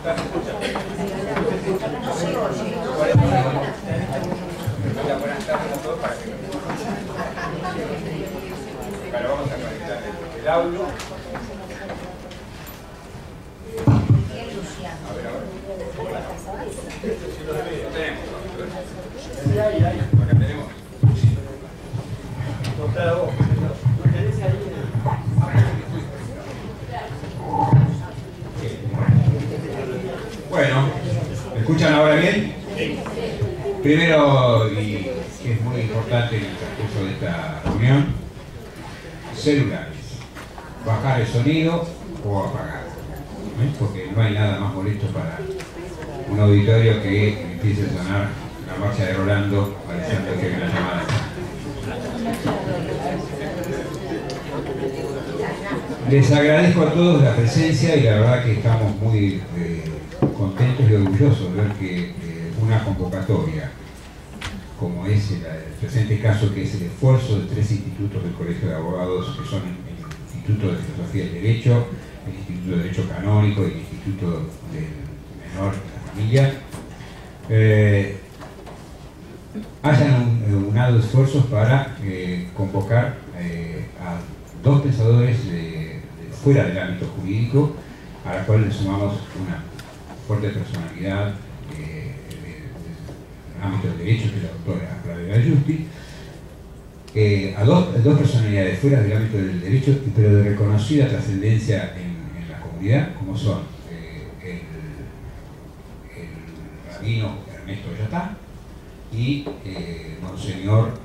Buenas tardes a todos para que Bueno, vamos a conectar el audio. A ver, ahora. Lo tenemos. Acá tenemos. Bueno, ¿me escuchan ahora bien? Primero, y que es muy importante en el transcurso de esta reunión, celulares. Bajar el sonido o apagar. Porque no hay nada más molesto para un auditorio que empiece a sonar la marcha de Rolando avisando que hay una llamada. Les agradezco a todos la presencia y la verdad que estamos muy contentos y orgullosos de ver que una convocatoria como es el presente caso, que es el esfuerzo de 3 institutos del Colegio de Abogados, que son el Instituto de Filosofía del Derecho, el Instituto de Derecho Canónico y el Instituto del Menor y la Familia, hayan unado esfuerzos para convocar a 2 pensadores fuera del ámbito jurídico, a la cual le sumamos una fuerte personalidad del ámbito del derecho, que es la doctora Flavia Giusti, a dos personalidades fuera del ámbito del derecho, pero de reconocida trascendencia en la comunidad, como son el rabino Ernesto Yatá y Monseñor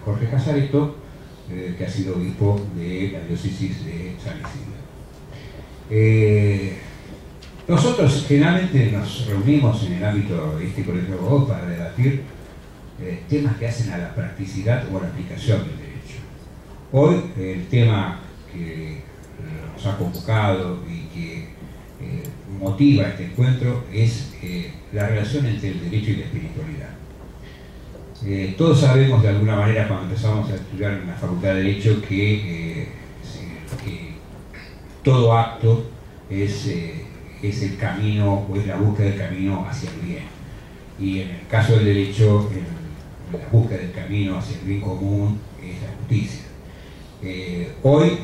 Jorge Casareto, que ha sido obispo de la diócesis de San Isidro. Nosotros generalmente nos reunimos en el ámbito de este colegio de abogados para debatir temas que hacen a la practicidad o a la aplicación del derecho. Hoy el tema que nos ha convocado y que motiva este encuentro es la relación entre el derecho y la espiritualidad. Todos sabemos de alguna manera cuando empezamos a estudiar en la Facultad de Derecho que todo acto es el camino o es la búsqueda del camino hacia el bien. Y en el caso del derecho, la búsqueda del camino hacia el bien común es la justicia. Hoy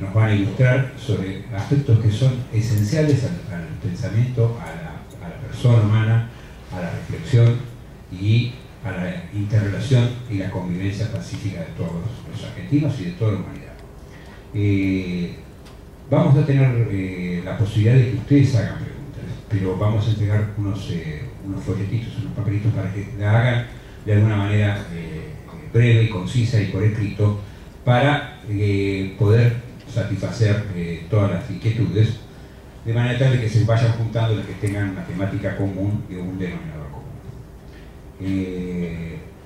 nos van a ilustrar sobre aspectos que son esenciales al pensamiento, a la persona humana, a la reflexión y a la interrelación y la convivencia pacífica de todos los argentinos y de toda la humanidad. Vamos a tener la posibilidad de que ustedes hagan preguntas, pero vamos a entregar unos folletitos, unos papelitos para que la hagan de alguna manera breve y concisa y por escrito para poder satisfacer todas las inquietudes, de manera tal de que se vayan juntando las que tengan una temática común y un denominador común.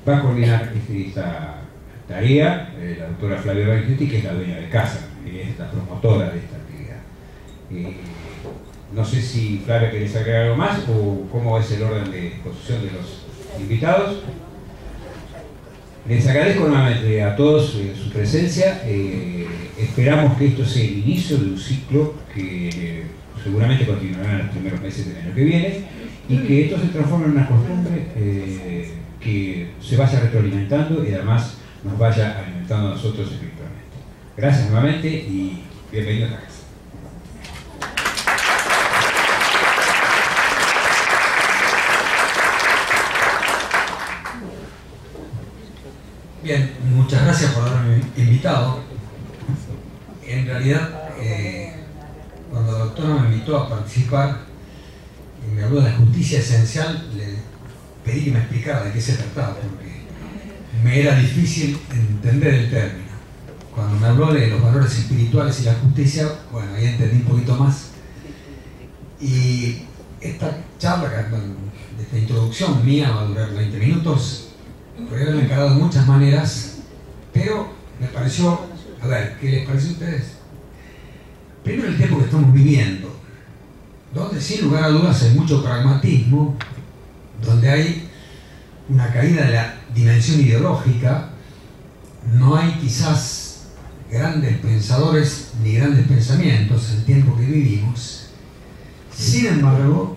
Va a coordinar esta tarea la doctora Flavia Bagnetti, que es la dueña de casa, es la promotora de esta actividad. No sé si Flavia querés agregar algo más o cómo es el orden de exposición de los invitados. Les agradezco nuevamente a todos su presencia. Esperamos que esto sea el inicio de un ciclo que seguramente continuará en los primeros meses del año que viene y que esto se transforme en una costumbre que se vaya retroalimentando y además nos vaya alimentando a nosotros espiritualmente. Gracias nuevamente y bienvenidos a casa. Bien, muchas gracias por haberme invitado. En realidad, cuando la doctora me invitó a participar y me habló de la justicia esencial, le pedí que me explicara de qué se trataba, porque me era difícil entender el término. Cuando me habló de los valores espirituales y la justicia, bueno, ahí entendí un poquito más. Y esta charla, esta introducción mía va a durar 20 minutos. Podría haberlo encarado de muchas maneras, pero me pareció, a ver, ¿qué les parece a ustedes? Primero el tiempo que estamos viviendo, donde sin lugar a dudas hay mucho pragmatismo, donde hay una caída de la dimensión ideológica, no hay quizás grandes pensadores ni grandes pensamientos en el tiempo que vivimos, Sin embargo,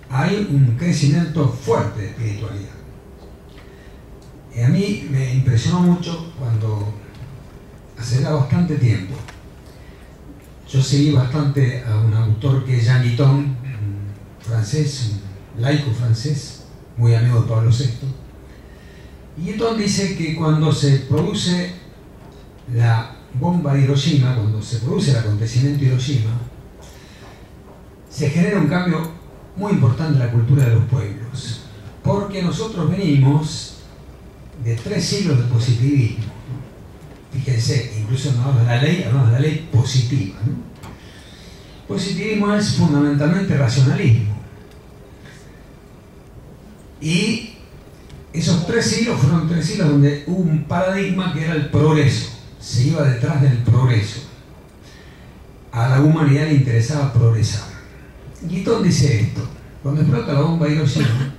hay un crecimiento fuerte de espiritualidad. Y a mí me impresionó mucho cuando, hace ya bastante tiempo, yo seguí bastante a un autor que es Jean Guiton, un francés, un laico francés, muy amigo de Pablo VI. Y Guiton dice que cuando se produce la bomba de Hiroshima, cuando se produce el acontecimiento de Hiroshima, se genera un cambio muy importante en la cultura de los pueblos, porque nosotros venimos de 3 siglos de positivismo. Fíjense, incluso hablamos de la ley positiva, ¿no? Positivismo es fundamentalmente racionalismo. Y esos 3 siglos fueron 3 siglos donde hubo un paradigma que era el progreso. Se iba detrás del progreso. A la humanidad le interesaba progresar. Guiton dice esto: cuando explota la bomba de Hiroshima,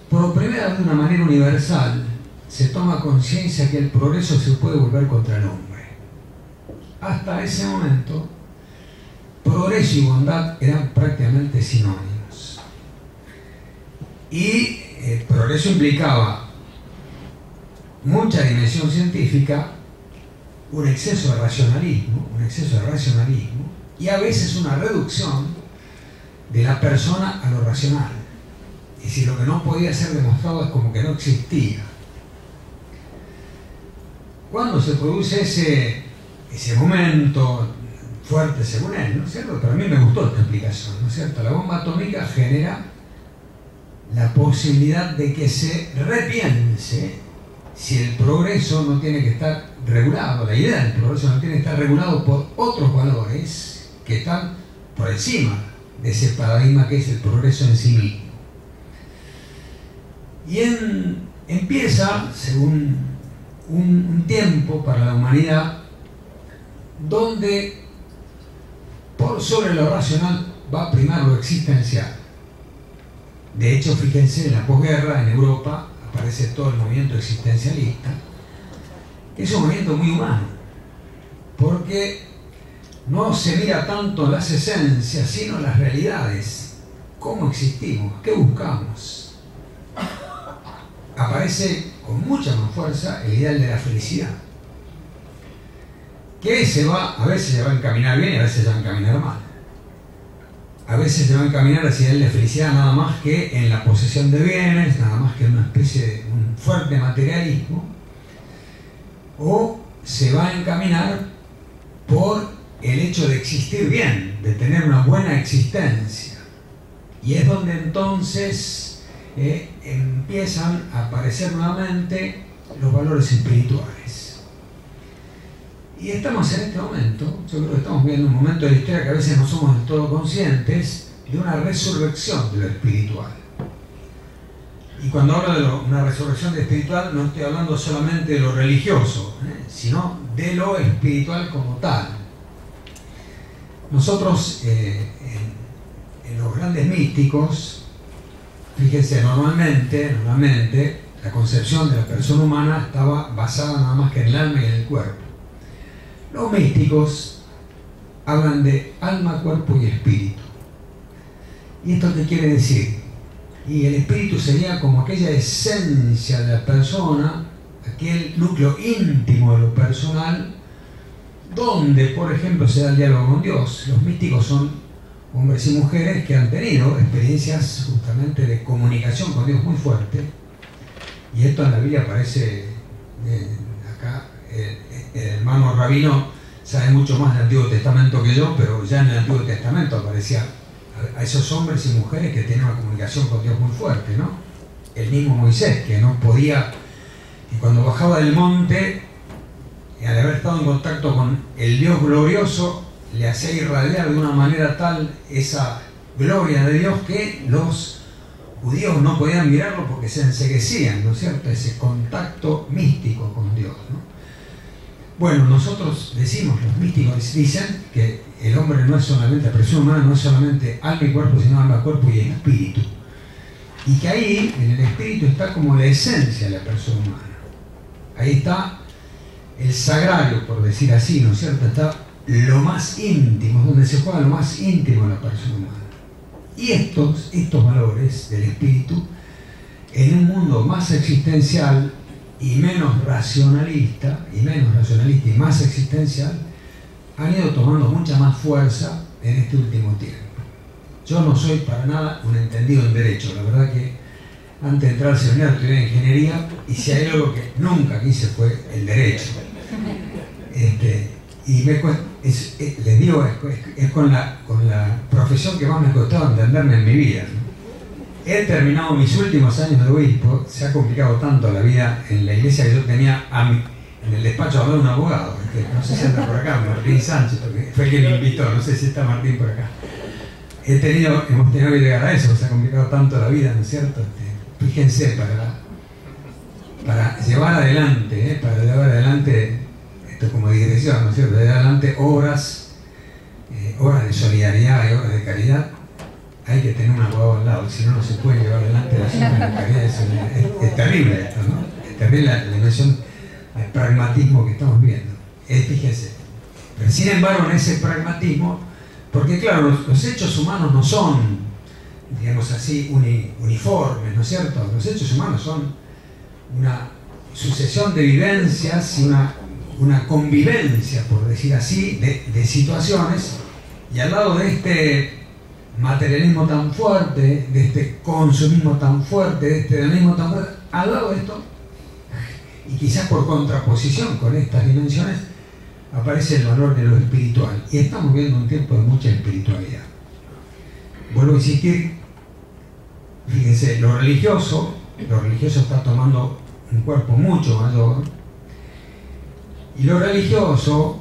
por primera vez de una manera universal, se toma conciencia que el progreso se puede volver contra el hombre. Hasta ese momento, progreso y bondad eran prácticamente sinónimos. Y el progreso implicaba mucha dimensión científica, un exceso de racionalismo, y a veces una reducción de la persona a lo racional. Es decir, lo que no podía ser demostrado es como que no existía. Cuando se produce ese momento fuerte, según él, ¿no es cierto? Pero a mí me gustó esta explicación, ¿no es cierto? La bomba atómica genera la posibilidad de que se repiense si el progreso no tiene que estar regulado, la idea del progreso no tiene que estar regulado por otros valores que están por encima de ese paradigma que es el progreso en sí mismo. Y empieza, según un tiempo para la humanidad donde por sobre lo racional va a primar lo existencial. De hecho, fíjense, en la posguerra en Europa aparece todo el movimiento existencialista, que es un movimiento muy humano, porque no se mira tanto las esencias, sino las realidades. ¿Cómo existimos? ¿Qué buscamos? Aparece con mucha más fuerza el ideal de la felicidad, que a veces se va a encaminar bien y a veces se va a encaminar mal. A veces se va a encaminar hacia el ideal de felicidad nada más que en la posesión de bienes, nada más que en una especie de un fuerte materialismo, o se va a encaminar por el hecho de existir bien, de tener una buena existencia. Y es donde entonces empiezan a aparecer nuevamente los valores espirituales. Y estamos en este momento, yo creo que estamos viendo un momento de la historia que a veces no somos del todo conscientes, de una resurrección de lo espiritual. Y cuando hablo de una resurrección de espiritual, no estoy hablando solamente de lo religioso, sino de lo espiritual como tal. Nosotros, en los grandes místicos, fíjense, normalmente la concepción de la persona humana estaba basada nada más que en el alma y en el cuerpo. Los místicos hablan de alma, cuerpo y espíritu. ¿Y esto qué quiere decir? Y el espíritu sería como aquella esencia de la persona, aquel núcleo íntimo de lo personal, donde, por ejemplo, se da el diálogo con Dios. Los místicos son hombres y mujeres que han tenido experiencias justamente de comunicación con Dios muy fuerte, y esto en la Biblia aparece acá. El hermano Rabino sabe mucho más del Antiguo Testamento que yo, pero ya en el Antiguo Testamento aparecía a esos hombres y mujeres que tienen una comunicación con Dios muy fuerte, ¿no? El mismo Moisés, que no podía, y cuando bajaba del monte, al haber estado en contacto con el Dios glorioso, le hacía irradiar de una manera tal esa gloria de Dios que los judíos no podían mirarlo porque se enceguecían, ¿no es cierto? Ese contacto místico con Dios, ¿no? Bueno, nosotros decimos, los místicos dicen que el hombre no es solamente, la persona humana no es solamente alma y cuerpo, sino alma, cuerpo y espíritu. Y que ahí, en el espíritu, está como la esencia de la persona humana. Ahí está el sagrario, por decir así, ¿no es cierto? Está lo más íntimo, donde se juega lo más íntimo de la persona humana. Y estos valores del espíritu, en un mundo más existencial y menos racionalista, y más existencial, han ido tomando mucha más fuerza en este último tiempo. Yo no soy para nada un entendido en derecho, la verdad que antes de entrar al seminario estudié ingeniería, y si hay algo que nunca quise fue el derecho. Y les digo, es con la profesión que más me ha costado entenderme en mi vida, ¿no? He terminado mis últimos años de obispo, se ha complicado tanto la vida en la iglesia que yo tenía en el despacho hablaba un abogado, no sé si anda por acá, Martín Sánchez, porque fue el que me invitó, no sé si está Martín por acá. Hemos tenido que llegar a eso, se ha complicado tanto la vida, ¿no es cierto? Fíjense, para llevar adelante, esto como digresión, ¿no es cierto? Llevar adelante obras de solidaridad y obras de caridad, hay que tener un abogado al lado, si no, no se puede llevar adelante las obras de caridad. Es terrible esto, ¿no? Es terrible la dimensión del pragmatismo que estamos viendo. Fíjense. Pero sin embargo, en ese pragmatismo, porque claro, los hechos humanos no son, digamos así, uniformes, ¿no es cierto? Los hechos humanos son una sucesión de vivencias y una convivencia, por decir así, de situaciones, y al lado de este materialismo tan fuerte, de este consumismo tan fuerte, de este hedonismo tan fuerte, al lado de esto, y quizás por contraposición con estas dimensiones, aparece el valor de lo espiritual. Y estamos viendo un tiempo de mucha espiritualidad. Vuelvo a insistir, fíjense, lo religioso está tomando un cuerpo mucho mayor, y lo religioso,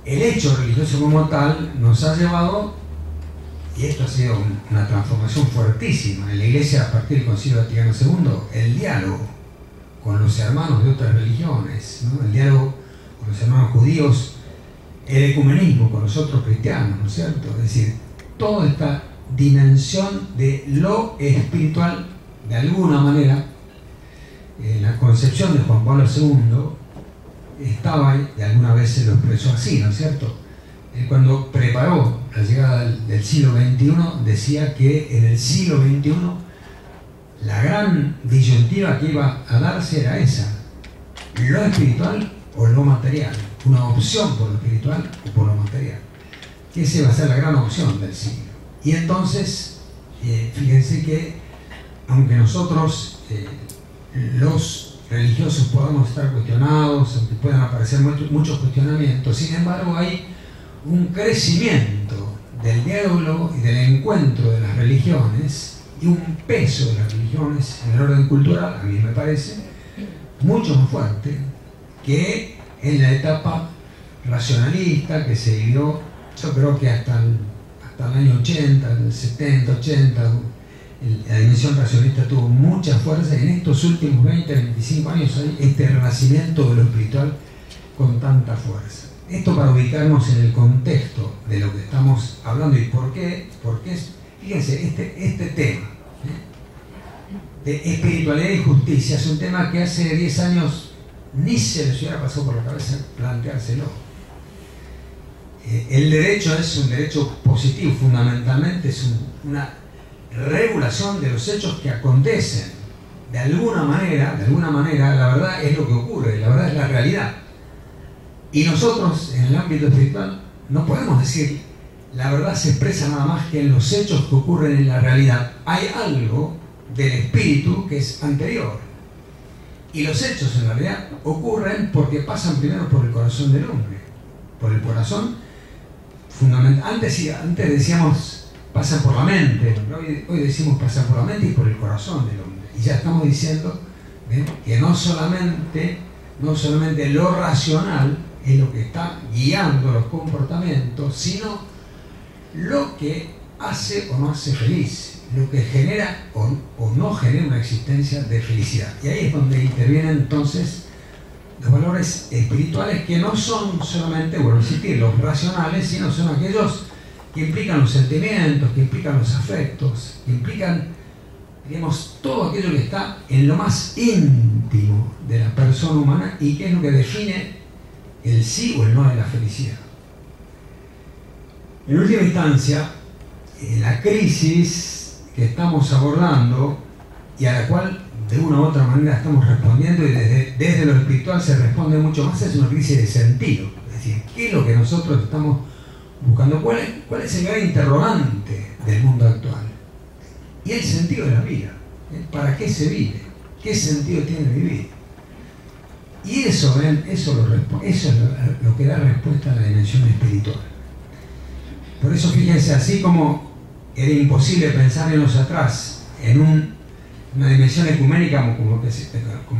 el hecho religioso como tal, nos ha llevado, y esto ha sido una transformación fuertísima en la Iglesia a partir del Concilio Vaticano II, el diálogo con los hermanos de otras religiones, ¿no? El diálogo con los hermanos judíos, el ecumenismo con los otros cristianos, ¿no es cierto? Es decir, toda esta dimensión de lo espiritual, de alguna manera, en la concepción de Juan Pablo II estaba ahí, y alguna vez se lo expresó así, ¿no es cierto? Él, cuando preparó la llegada del siglo XXI, decía que en el siglo XXI la gran disyuntiva que iba a darse era esa: lo espiritual o lo material, una opción por lo espiritual o por lo material, que esa va a ser la gran opción del siglo. Y entonces, fíjense que aunque nosotros, los religiosos, podamos estar cuestionados, aunque puedan aparecer muchos cuestionamientos, sin embargo hay un crecimiento del diálogo y del encuentro de las religiones, y un peso de las religiones en el orden cultural, a mí me parece, mucho más fuerte que en la etapa racionalista que se vivió, yo creo que hasta el año 80, el 70, 80, la dimensión racionalista tuvo mucha fuerza, y en estos últimos 20, 25 años hay este renacimiento de lo espiritual con tanta fuerza. Esto para ubicarnos en el contexto de lo que estamos hablando y por qué fíjense, este tema de espiritualidad y justicia es un tema que hace 10 años ni se les hubiera pasado por la cabeza planteárselo. El derecho es un derecho positivo, fundamentalmente es una regulación de los hechos que acontecen. De alguna manera, la verdad es lo que ocurre, la verdad es la realidad. Y nosotros, en el ámbito espiritual, no podemos decir la verdad se expresa nada más que en los hechos que ocurren en la realidad. Hay algo del espíritu que es anterior. Y los hechos en realidad ocurren porque pasan primero por el corazón del hombre. Por el corazón fundamental. Antes decíamos pasan por la mente. Hoy decimos pasan por la mente y por el corazón del hombre. Y ya estamos diciendo que no solamente lo racional es lo que está guiando los comportamientos, sino lo que hace o no hace feliz, lo que genera o no genera una existencia de felicidad. Y ahí es donde intervienen entonces los valores espirituales, que no son solamente, vuelvo a insistir, los racionales, sino son aquellos que implican los sentimientos, que implican los afectos, que implican, digamos, todo aquello que está en lo más íntimo de la persona humana y que es lo que define el sí o el no de la felicidad. En última instancia, la crisis que estamos abordando y a la cual de una u otra manera estamos respondiendo, y desde lo espiritual se responde mucho más, es una crisis de sentido. Es decir, ¿qué es lo que nosotros estamos buscando? ¿Cuál es el gran interrogante del mundo actual? Y el sentido de la vida. ¿Para qué se vive? ¿Qué sentido tiene vivir? Y eso, ¿ven? Eso es lo que da respuesta a la dimensión espiritual. Por eso, fíjense, así como era imposible pensar en los atrás, en una dimensión ecuménica como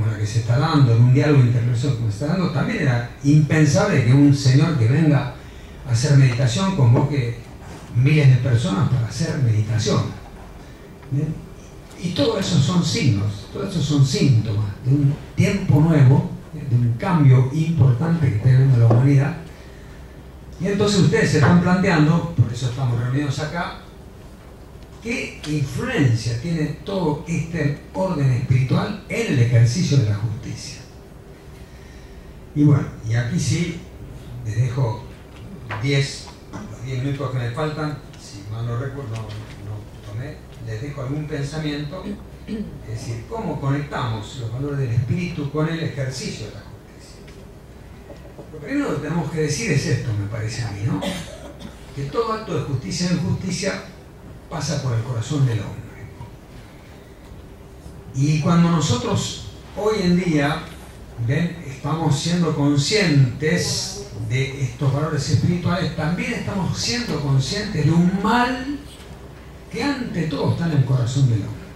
la que se está dando, en un diálogo interreligioso como se está dando, también era impensable que un señor que venga a hacer meditación convoque miles de personas para hacer meditación. ¿Bien? Y todo eso son signos, todo eso son síntomas de un tiempo nuevo, de un cambio importante que está viviendo la humanidad. Y entonces ustedes se están planteando, por eso estamos reunidos acá, ¿qué influencia tiene todo este orden espiritual en el ejercicio de la justicia? Y bueno, y aquí sí, les dejo los 10 minutos que me faltan, si mal no recuerdo, no tomé, les dejo algún pensamiento, es decir, cómo conectamos los valores del espíritu con el ejercicio de la justicia. Lo primero que tenemos que decir es esto, me parece a mí, ¿no? Que todo acto de justicia en justicia pasa por el corazón del hombre. Y cuando nosotros hoy en día, ¿ven?, estamos siendo conscientes de estos valores espirituales, también estamos siendo conscientes de un mal que ante todo está en el corazón del hombre.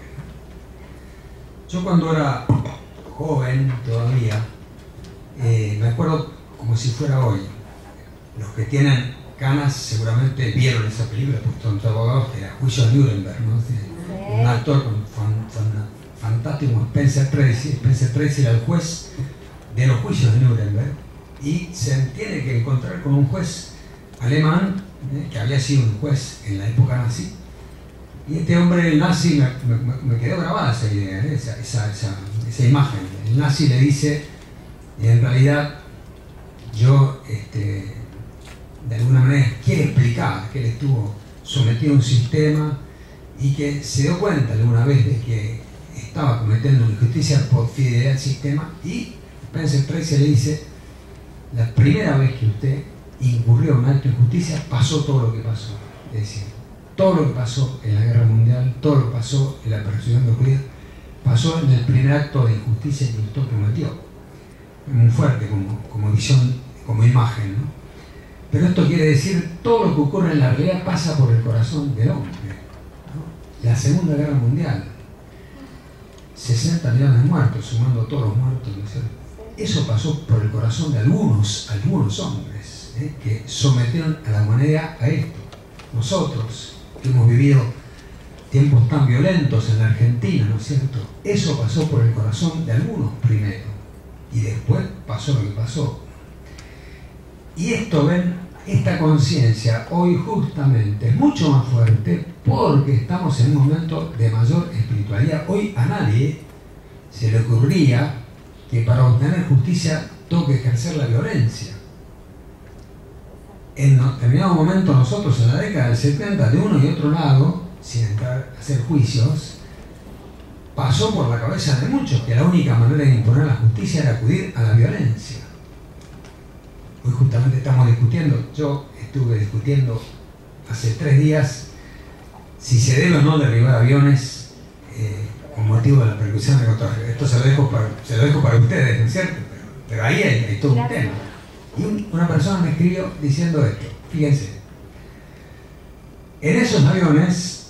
Yo cuando era joven todavía, me acuerdo como si fuera hoy, los que tienen canas seguramente vieron esa película, porque son abogados, que era Juicio de Nuremberg, ¿no? Un actor fantástico, Spencer Tracy. Spencer Tracy era el juez de los juicios de Nuremberg y se tiene que encontrar con un juez alemán, que había sido un juez en la época nazi, y este hombre, el nazi, me quedó grabada esa idea, esa imagen. El nazi le dice, en realidad yo de alguna manera quiere explicar que él estuvo sometido a un sistema y que se dio cuenta alguna vez de que estaba cometiendo una injusticia por fidelidad al sistema, y Spencer Tracy le dice, la primera vez que usted incurrió en un acto de injusticia pasó todo lo que pasó. Es decir, todo lo que pasó en la guerra mundial, todo lo que pasó en la persecución de los judíos, pasó en el primer acto de injusticia que usted cometió. Muy fuerte como visión, como imagen, ¿no? Pero esto quiere decir, todo lo que ocurre en la realidad pasa por el corazón del hombre, ¿no? La Segunda Guerra Mundial, 60 millones de muertos, sumando todos los muertos, ¿no es cierto? Eso pasó por el corazón de algunos hombres, que sometieron a la humanidad a esto. Nosotros, que hemos vivido tiempos tan violentos en la Argentina, ¿no es cierto? Eso pasó por el corazón de algunos primero, y después pasó lo que pasó. Y esto, ven, esta conciencia hoy justamente es mucho más fuerte porque estamos en un momento de mayor espiritualidad. Hoy a nadie se le ocurriría que para obtener justicia tengo que ejercer la violencia. En determinado momento nosotros, en la década del 70, de uno y otro lado, sin entrar a hacer juicios, pasó por la cabeza de muchos que la única manera de imponer la justicia era acudir a la violencia. Hoy justamente estamos discutiendo, yo estuve discutiendo hace 3 días si se debe o no derribar aviones con motivo de la persecución de narcotráfico. Esto se lo dejo para ustedes, ¿no es cierto? Pero ahí hay todo un tema. Y una persona me escribió diciendo esto, fíjense, en esos aviones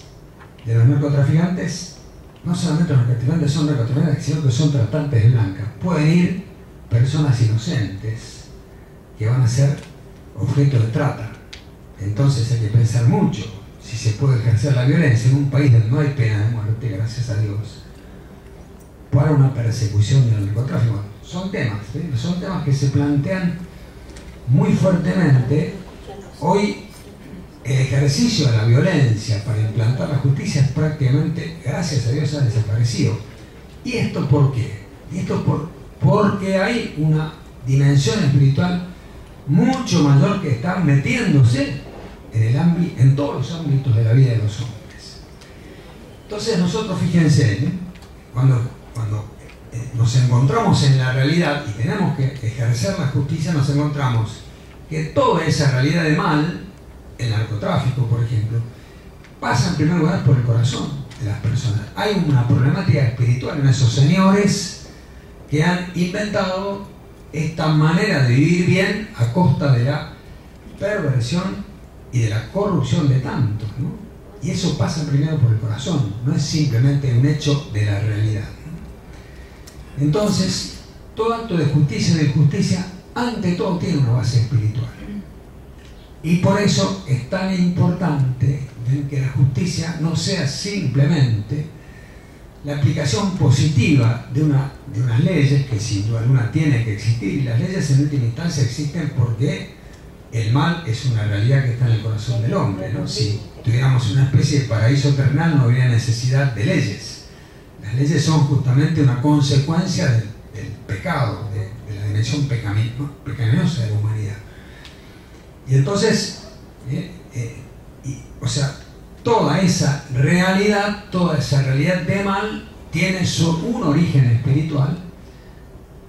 de los narcotraficantes, no solamente los narcotraficantes son narcotraficantes, sino que son tratantes de blancas. Pueden ir personas inocentes que van a ser objeto de trata. Entonces hay que pensar mucho si se puede ejercer la violencia en un país donde no hay pena de muerte, gracias a Dios, para una persecución del narcotráfico. Son temas que se plantean muy fuertemente. Hoy el ejercicio de la violencia para implantar la justicia es prácticamente, gracias a Dios, ha desaparecido. ¿Y esto por qué? Y esto porque hay una dimensión espiritual mucho mayor que está metiéndose en todos los ámbitos de la vida de los hombres. Entonces nosotros, fíjense, cuando nos encontramos en la realidad y tenemos que ejercer la justicia, nos encontramos que toda esa realidad de mal, el narcotráfico, por ejemplo, pasa en primer lugar por el corazón de las personas. Hay una problemática espiritual en esos señores que han inventado esta manera de vivir bien a costa de la perversión y de la corrupción de tantos, ¿no? Y eso pasa primero por el corazón, no es simplemente un hecho de la realidad. Entonces, todo acto de justicia y de injusticia, ante todo, tiene una base espiritual. Y por eso es tan importante que la justicia no sea simplemente la aplicación positiva de unas leyes que sin duda alguna tienen que existir, y las leyes en última instancia existen porque el mal es una realidad que está en el corazón del hombre, ¿no? Si tuviéramos una especie de paraíso terrenal no habría necesidad de leyes. Las leyes son justamente una consecuencia del pecado, de la dimensión pecaminosa de la humanidad. Y entonces, toda esa realidad de mal tiene un origen espiritual,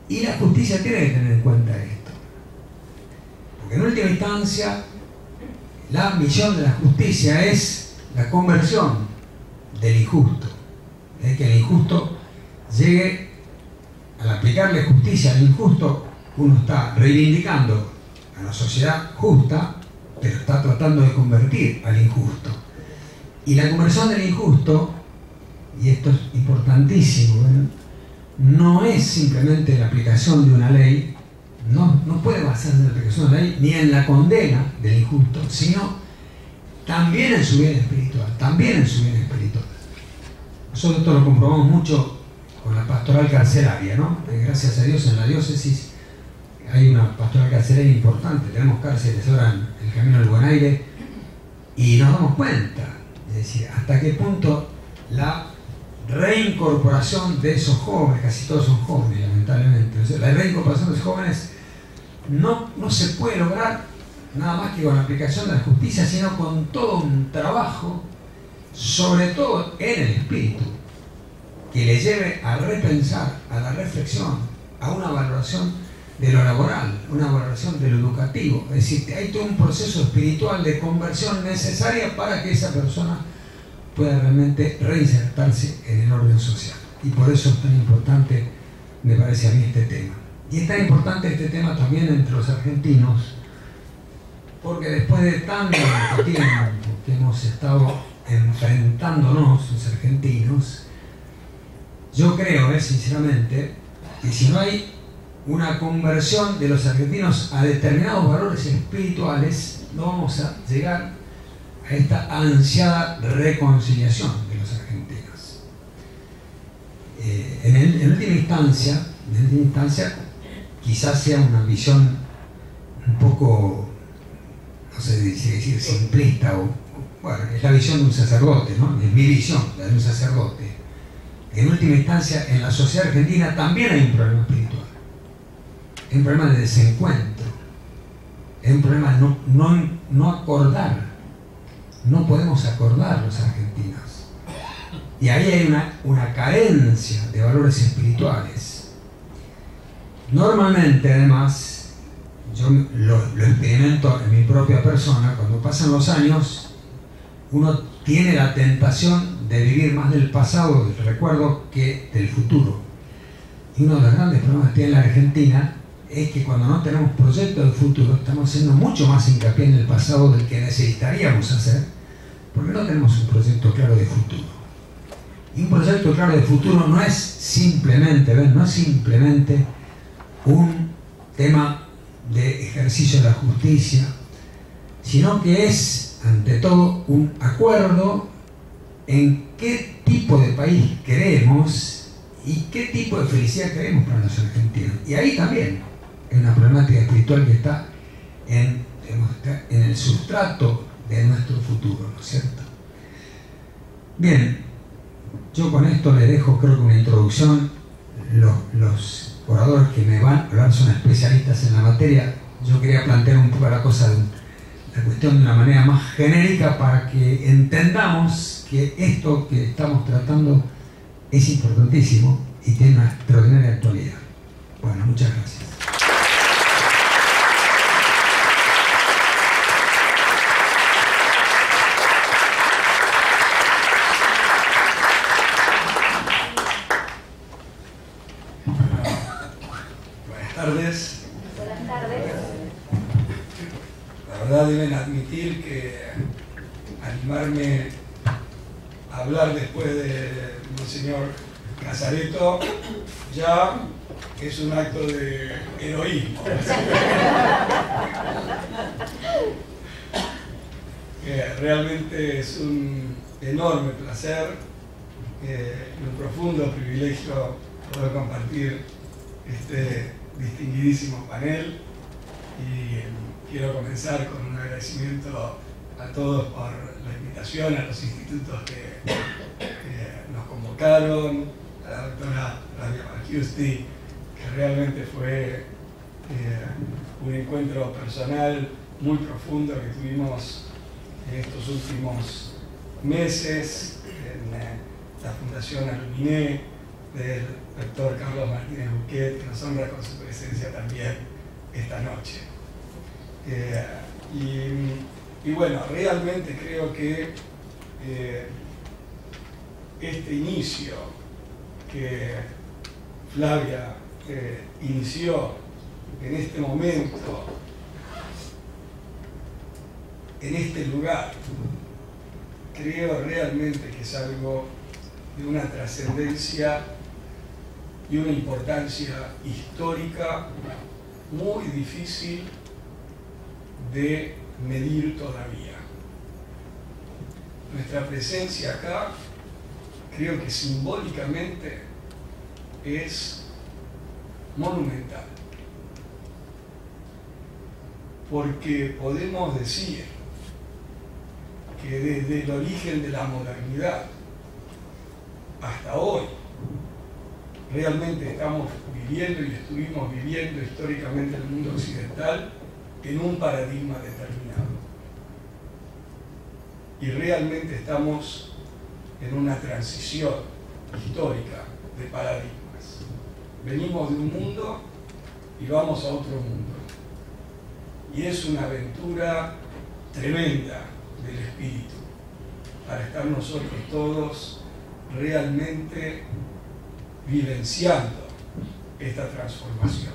y la justicia tiene que tener en cuenta esto. Porque en última instancia, la misión de la justicia es la conversión del injusto. Es que el injusto llegue, al aplicarle justicia al injusto, uno está reivindicando a la sociedad justa, pero está tratando de convertir al injusto. Y la conversión del injusto, y esto es importantísimo, no es simplemente la aplicación de una ley, no puede basarse en la aplicación de una ley, ni en la condena del injusto, sino también en su bien espiritual, Nosotros esto lo comprobamos mucho con la pastoral carcelaria, ¿no? Gracias a Dios en la diócesis hay una pastoral carcelaria importante, tenemos cárceles ahora en el Camino del Buen Aire, y nos damos cuenta, es decir, hasta qué punto la reincorporación de esos jóvenes, casi todos son jóvenes lamentablemente, la reincorporación de esos jóvenes no se puede lograr nada más que con la aplicación de la justicia, sino con todo un trabajo, sobre todo en el espíritu, que le lleve a repensar, a la reflexión, a una valoración de lo laboral, una valoración de lo educativo. Es decir, hay todo un proceso espiritual de conversión necesaria para que esa persona pueda realmente reinsertarse en el orden social. Y por eso es tan importante, me parece a mí, este tema. Y es tan importante este tema también entre los argentinos, porque después de tanto tiempo que hemos estado enfrentándonos los argentinos, yo creo, sinceramente, que si no hay una conversión de los argentinos a determinados valores espirituales, no vamos a llegar a esta ansiada reconciliación de los argentinos. En última instancia, quizás sea una visión un poco, no sé si decir simplista, bueno, es la visión de un sacerdote, ¿no? Es mi visión, la de un sacerdote. En última instancia, en la sociedad argentina también hay un problema espiritual. Es un problema de desencuentro, es un problema de no acordar. No podemos acordar los argentinos. Y ahí hay una carencia de valores espirituales. Normalmente, además, yo lo experimento en mi propia persona, cuando pasan los años, uno tiene la tentación de vivir más del pasado, del recuerdo, que del futuro. Y uno de los grandes problemas que tiene la Argentina es que cuando no tenemos proyectos de futuro, estamos haciendo mucho más hincapié en el pasado del que necesitaríamos hacer, porque no tenemos un proyecto claro de futuro. Y un proyecto claro de futuro no es simplemente, un tema de ejercicio de la justicia, sino que es, ante todo, un acuerdo en qué tipo de país queremos y qué tipo de felicidad queremos para los argentinos. Y ahí también es una problemática espiritual que está en el sustrato de nuestro futuro, ¿no es cierto? Bien, yo con esto les dejo, creo que una introducción. Los oradores que me van a hablar son especialistas en la materia. Yo quería plantear un poco la cosa la cuestión de una manera más genérica para que entendamos que esto que estamos tratando es importantísimo y tiene una extraordinaria actualidad. Bueno, muchas gracias. Buenas tardes. Buenas tardes. La verdad deben admitir que animarme a hablar después de Monseñor Casareto ya es un acto de heroísmo. Realmente es un enorme placer y un profundo privilegio poder compartir este distinguidísimo panel, y quiero comenzar con un agradecimiento a todos por la invitación, a los institutos que nos convocaron, a la doctora Rabia Marchiusti, que realmente fue un encuentro personal muy profundo que tuvimos en estos últimos meses en la Fundación Aluminé, del doctor Carlos Martínez Buquet, que nos honra con su presencia también esta noche. Y bueno, realmente creo que este inicio que Flavia inició en este momento, en este lugar, creo realmente que es algo de una trascendencia y una importancia histórica muy difícil de medir todavía. Nuestra presencia acá, creo que simbólicamente es monumental, porque podemos decir que desde el origen de la modernidad hasta hoy realmente estamos viviendo y estuvimos viviendo históricamente en el mundo occidental en un paradigma determinado. Y realmente estamos en una transición histórica de paradigmas. Venimos de un mundo y vamos a otro mundo. Y es una aventura tremenda del espíritu para estar nosotros todos realmente vivenciando esta transformación.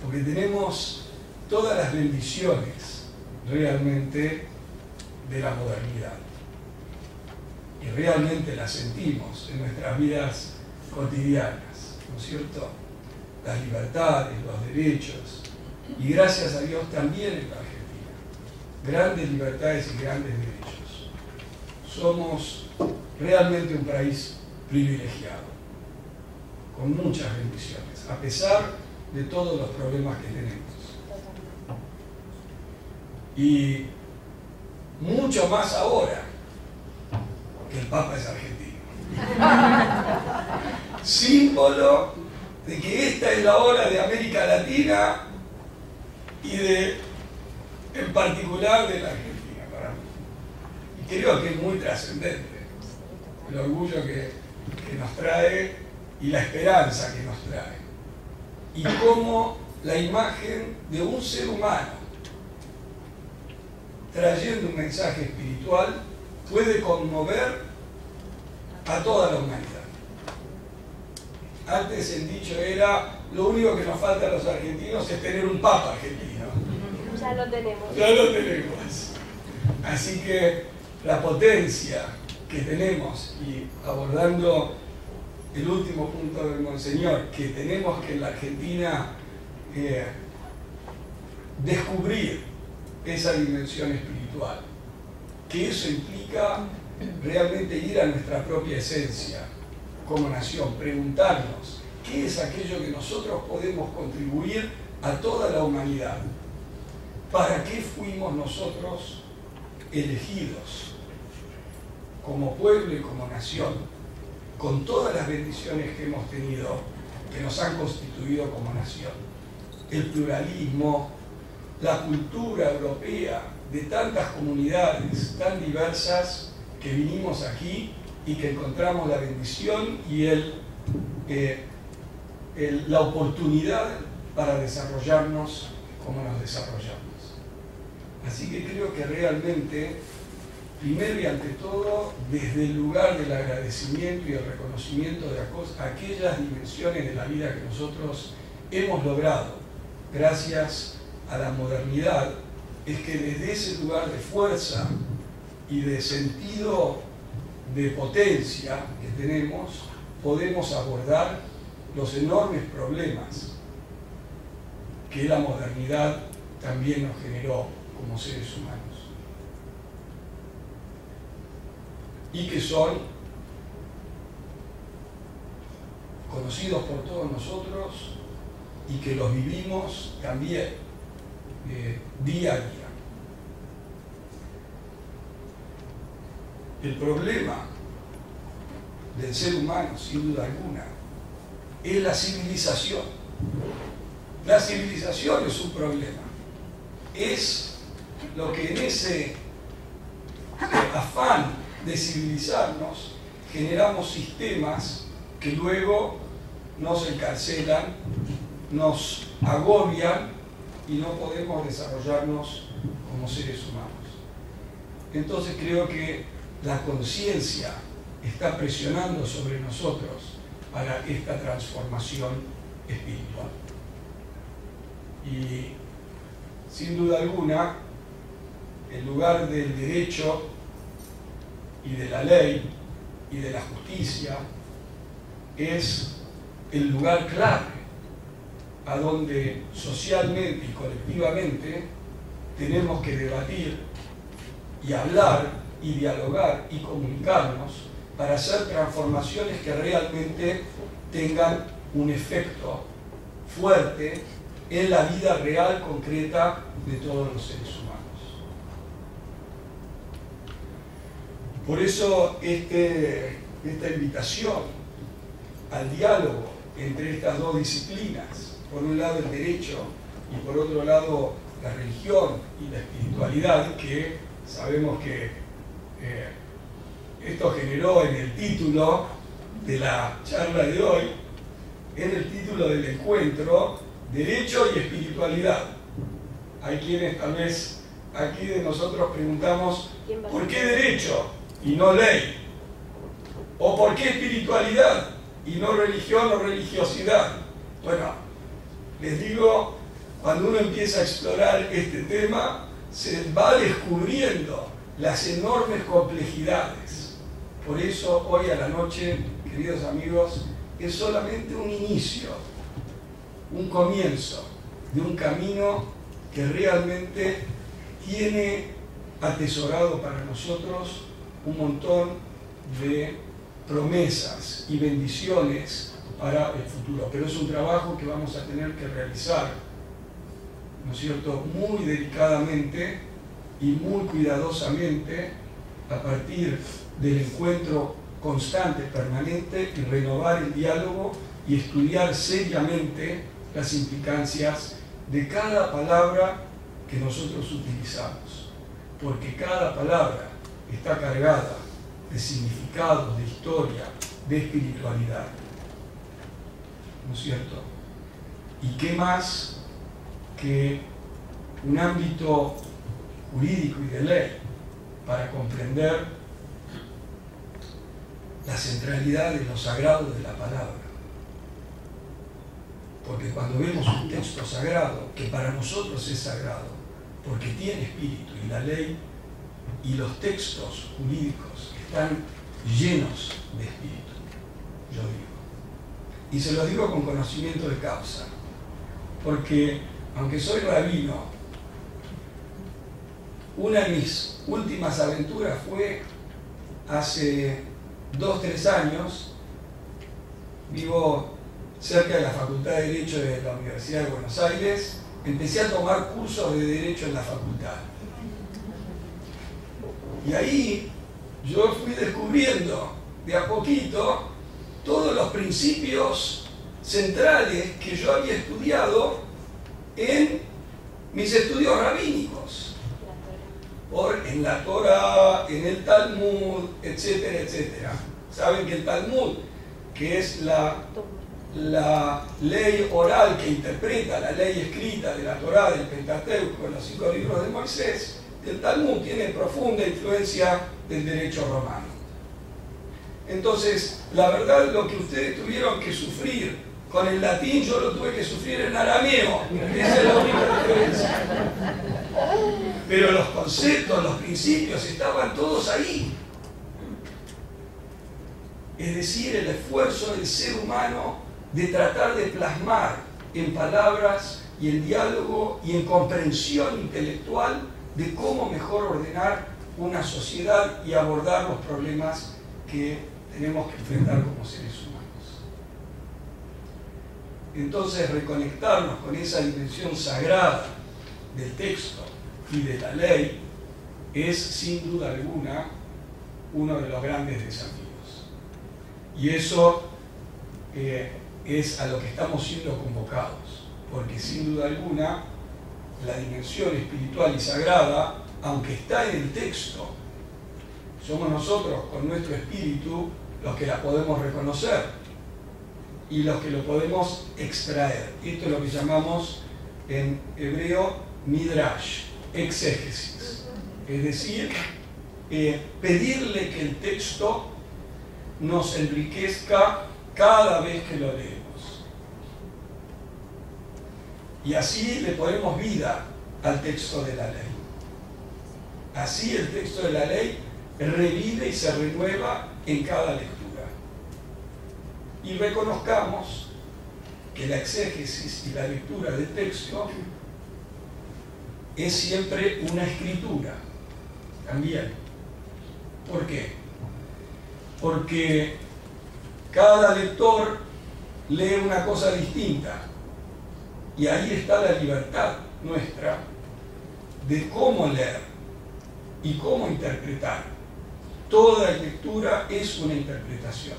Porque tenemos todas las bendiciones realmente de la modernidad. Y realmente las sentimos en nuestras vidas cotidianas, ¿no es cierto? Las libertades, los derechos, y gracias a Dios también en la Argentina. Grandes libertades y grandes derechos. Somos realmente un país privilegiado, con muchas bendiciones, a pesar de todos los problemas que tenemos. Y mucho más ahora que el Papa es argentino. Símbolo de que esta es la hora de América Latina y en particular de la Argentina para mí. Y creo que es muy trascendente el orgullo que nos trae y la esperanza que nos trae. Y cómo la imagen de un ser humano trayendo un mensaje espiritual puede conmover a toda la humanidad. Antes el dicho era: lo único que nos falta a los argentinos es tener un papa argentino. Ya lo tenemos. Ya lo tenemos. Así que la potencia que tenemos, y abordando el último punto del Monseñor, que tenemos que en la Argentina descubrir esa dimensión espiritual, que eso implica realmente ir a nuestra propia esencia como nación, preguntarnos qué es aquello que nosotros podemos contribuir a toda la humanidad, para qué fuimos nosotros elegidos como pueblo y como nación, con todas las bendiciones que hemos tenido, que nos han constituido como nación. El pluralismo, la cultura europea de tantas comunidades tan diversas que vinimos aquí y que encontramos la bendición y la oportunidad para desarrollarnos como nos desarrollamos. Así que creo que realmente, primero y ante todo, desde el lugar del agradecimiento y el reconocimiento de aquellas dimensiones de la vida que nosotros hemos logrado gracias a la modernidad, es que desde ese lugar de fuerza y de sentido de potencia que tenemos, podemos abordar los enormes problemas que la modernidad también nos generó como seres humanos y que son conocidos por todos nosotros y que los vivimos también día a día. El problema del ser humano, sin duda alguna, es la civilización. La civilización es un problema. Es lo que en ese afán de civilizarnos generamos sistemas que luego nos encarcelan, nos agobian y no podemos desarrollarnos como seres humanos. Entonces creo que la conciencia está presionando sobre nosotros para esta transformación espiritual. Y sin duda alguna, el lugar del derecho y de la ley y de la justicia es el lugar clave a donde socialmente y colectivamente tenemos que debatir y hablar y dialogar y comunicarnos para hacer transformaciones que realmente tengan un efecto fuerte en la vida real, concreta de todos los seres humanos. Por eso esta invitación al diálogo entre estas dos disciplinas, por un lado el derecho y por otro lado la religión y la espiritualidad, que sabemos que esto generó en el título de la charla de hoy, en el título del encuentro, derecho y espiritualidad. Hay quienes tal vez aquí de nosotros preguntamos, ¿por qué derecho y no ley? ¿O por qué espiritualidad y no religión o religiosidad? Bueno, les digo, cuando uno empieza a explorar este tema, se va descubriendo las enormes complejidades. Por eso hoy a la noche, queridos amigos, es solamente un inicio, un comienzo de un camino que realmente tiene atesorado para nosotros un montón de promesas y bendiciones para el futuro. Pero es un trabajo que vamos a tener que realizar, ¿no es cierto?, muy delicadamente y muy cuidadosamente a partir del encuentro constante, permanente, y renovar el diálogo y estudiar seriamente las implicancias de cada palabra que nosotros utilizamos, porque cada palabra está cargada de significados, de historia, de espiritualidad, ¿no es cierto? ¿Y qué más que un ámbito jurídico y de ley para comprender la centralidad de lo sagrado de la palabra? Porque cuando vemos un texto sagrado, que para nosotros es sagrado, porque tiene espíritu, y la ley y los textos jurídicos están llenos de espíritu, yo digo. Y se lo digo con conocimiento de causa, porque aunque soy rabino, una de mis últimas aventuras fue hace 2-3 años. Vivo cerca de la Facultad de Derecho de la Universidad de Buenos Aires. Empecé a tomar cursos de Derecho en la facultad. Y ahí yo fui descubriendo de a poquito todos los principios centrales que yo había estudiado en mis estudios rabínicos, en la Torah, en el Talmud, etcétera, etcétera. Saben que el Talmud, que es la ley oral que interpreta la ley escrita de la Torah, del Pentateuco, los 5 libros de Moisés, el Talmud tiene profunda influencia del derecho romano. Entonces, la verdad, lo que ustedes tuvieron que sufrir con el latín, yo lo tuve que sufrir en arameo. Esa es la única diferencia. Pero los conceptos, los principios estaban todos ahí. Es decir, el esfuerzo del ser humano de tratar de plasmar en palabras y en diálogo y en comprensión intelectual de cómo mejor ordenar una sociedad y abordar los problemas que tenemos que enfrentar como seres humanos. Entonces, reconectarnos con esa dimensión sagrada del texto y de la ley es, sin duda alguna, uno de los grandes desafíos. Y eso es a lo que estamos siendo convocados, porque sin duda alguna la dimensión espiritual y sagrada, aunque está en el texto, somos nosotros con nuestro espíritu los que la podemos reconocer y los que lo podemos extraer. Esto es lo que llamamos en hebreo midrash, exégesis, es decir, pedirle que el texto nos enriquezca cada vez que lo leemos. Y así le ponemos vida al texto de la ley. Así el texto de la ley revive y se renueva en cada lectura. Y reconozcamos que la exégesis y la lectura del texto es siempre una escritura también. ¿Por qué? Porque cada lector lee una cosa distinta y ahí está la libertad nuestra de cómo leer y cómo interpretar. Toda lectura es una interpretación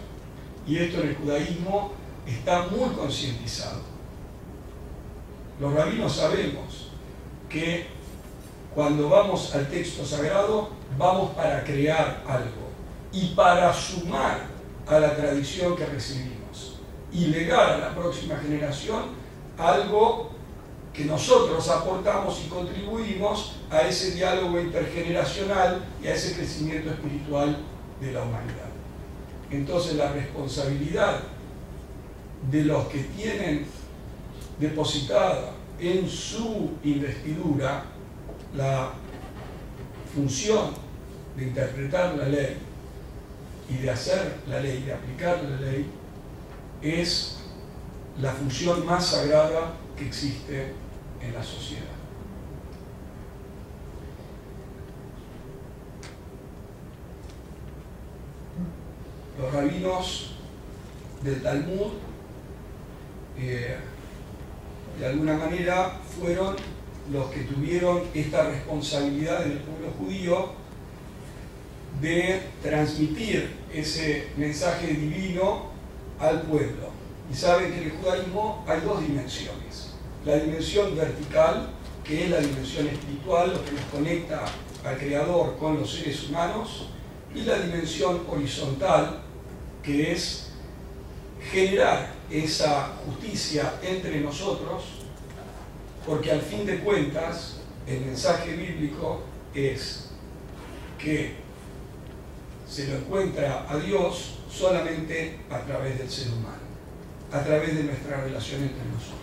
y esto en el judaísmo está muy concientizado. Los rabinos sabemos que cuando vamos al texto sagrado vamos para crear algo y para sumar a la tradición que recibimos y legar a la próxima generación algo que nosotros aportamos y contribuimos a ese diálogo intergeneracional y a ese crecimiento espiritual de la humanidad. Entonces la responsabilidad de los que tienen depositada en su investidura la función de interpretar la ley y de hacer la ley, de aplicar la ley, es la función más sagrada que existe en la sociedad. Los rabinos del Talmud de alguna manera fueron los que tuvieron esta responsabilidad en el pueblo judío de transmitir ese mensaje divino al pueblo. Y saben que en el judaísmo hay dos dimensiones. La dimensión vertical, que es la dimensión espiritual, lo que nos conecta al Creador con los seres humanos, y la dimensión horizontal, que es generar esa justicia entre nosotros, porque al fin de cuentas el mensaje bíblico es que se lo encuentra a Dios solamente a través del ser humano, a través de nuestra relación entre nosotros.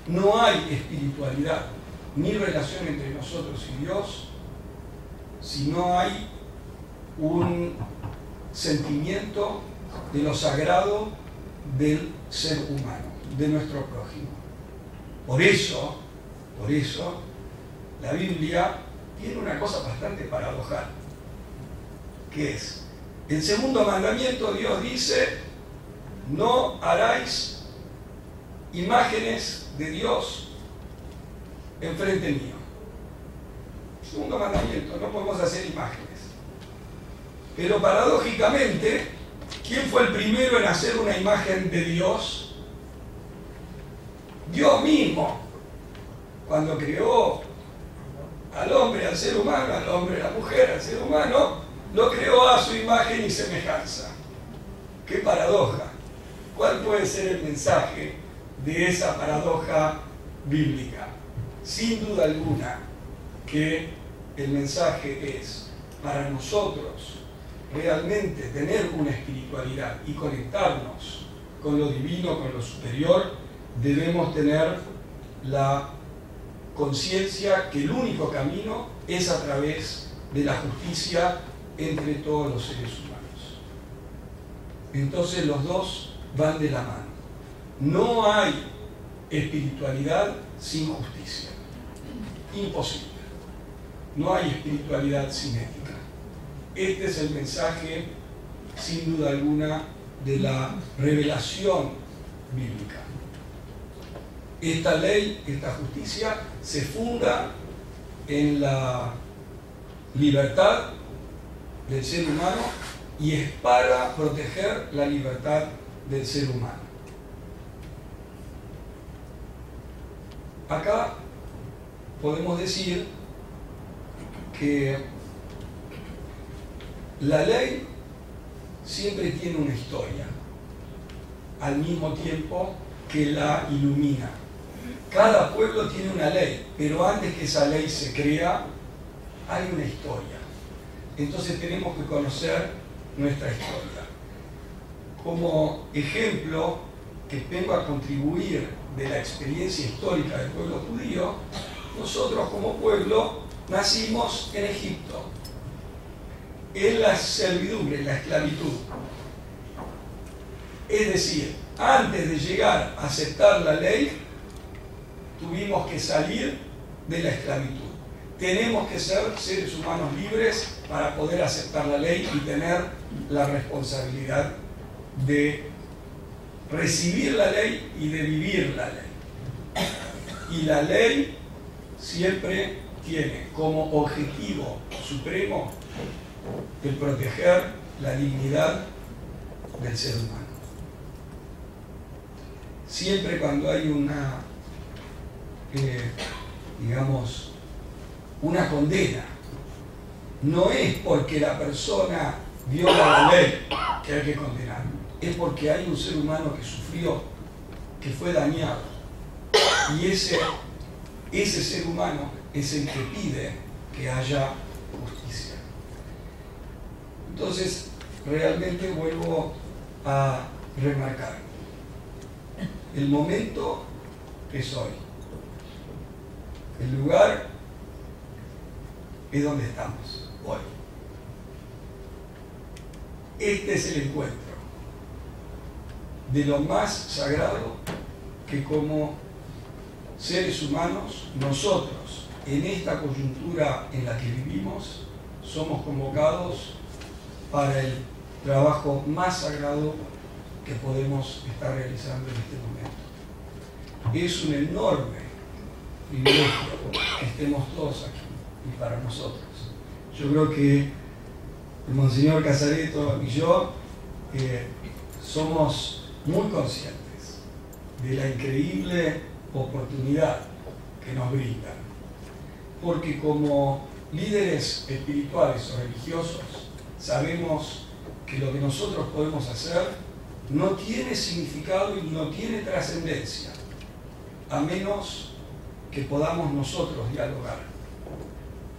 No hay espiritualidad ni relación entre nosotros y Dios si no hay un sentimiento de lo sagrado del ser humano, de nuestro prójimo. Por eso, la Biblia tiene una cosa bastante paradojal, que es, el segundo mandamiento Dios dice, no haráis imágenes de Dios enfrente mío. Segundo mandamiento, no podemos hacer imágenes. Pero paradójicamente, ¿quién fue el primero en hacer una imagen de Dios? Dios mismo. Cuando creó al hombre, al ser humano, al hombre, a la mujer, al ser humano, lo creó a su imagen y semejanza. ¡Qué paradoja! ¿Cuál puede ser el mensaje de esa paradoja bíblica? Sin duda alguna que el mensaje es, para nosotros realmente tener una espiritualidad y conectarnos con lo divino, con lo superior, debemos tener la conciencia que el único camino es a través de la justicia entre todos los seres humanos. Entonces los dos van de la mano. No hay espiritualidad sin justicia. Imposible. No hay espiritualidad sin ética. Este es el mensaje, sin duda alguna, de la revelación bíblica. Esta ley, esta justicia, se funda en la libertad del ser humano y es para proteger la libertad del ser humano. Acá podemos decir que la ley siempre tiene una historia, al mismo tiempo que la ilumina. Cada pueblo tiene una ley, pero antes que esa ley se crea, hay una historia. Entonces tenemos que conocer nuestra historia. Como ejemplo que vengo a contribuir de la experiencia histórica del pueblo judío, nosotros como pueblo nacimos en Egipto, en la servidumbre, en la esclavitud. Es decir, antes de llegar a aceptar la ley, tuvimos que salir de la esclavitud. Tenemos que ser seres humanos libres para poder aceptar la ley y tener la responsabilidad de recibir la ley y de vivir la ley. Y la ley siempre tiene como objetivo supremo el proteger la dignidad del ser humano. Siempre cuando hay una, digamos, una condena, no es porque la persona viola la ley que hay que condenar, es porque hay un ser humano que sufrió, que fue dañado, y ese ser humano es el que pide que haya justicia. Entonces, realmente vuelvo a remarcar, el momento es hoy, el lugar es donde estamos hoy. Este es el encuentro de lo más sagrado que como seres humanos, nosotros, en esta coyuntura en la que vivimos, somos convocados para el trabajo más sagrado que podemos estar realizando en este momento. Es un enorme privilegio que estemos todos aquí y para nosotros. Yo creo que el Monseñor Casareto y yo somos muy conscientes de la increíble oportunidad que nos brindan, porque como líderes espirituales o religiosos sabemos que lo que nosotros podemos hacer no tiene significado y no tiene trascendencia a menos que podamos nosotros dialogar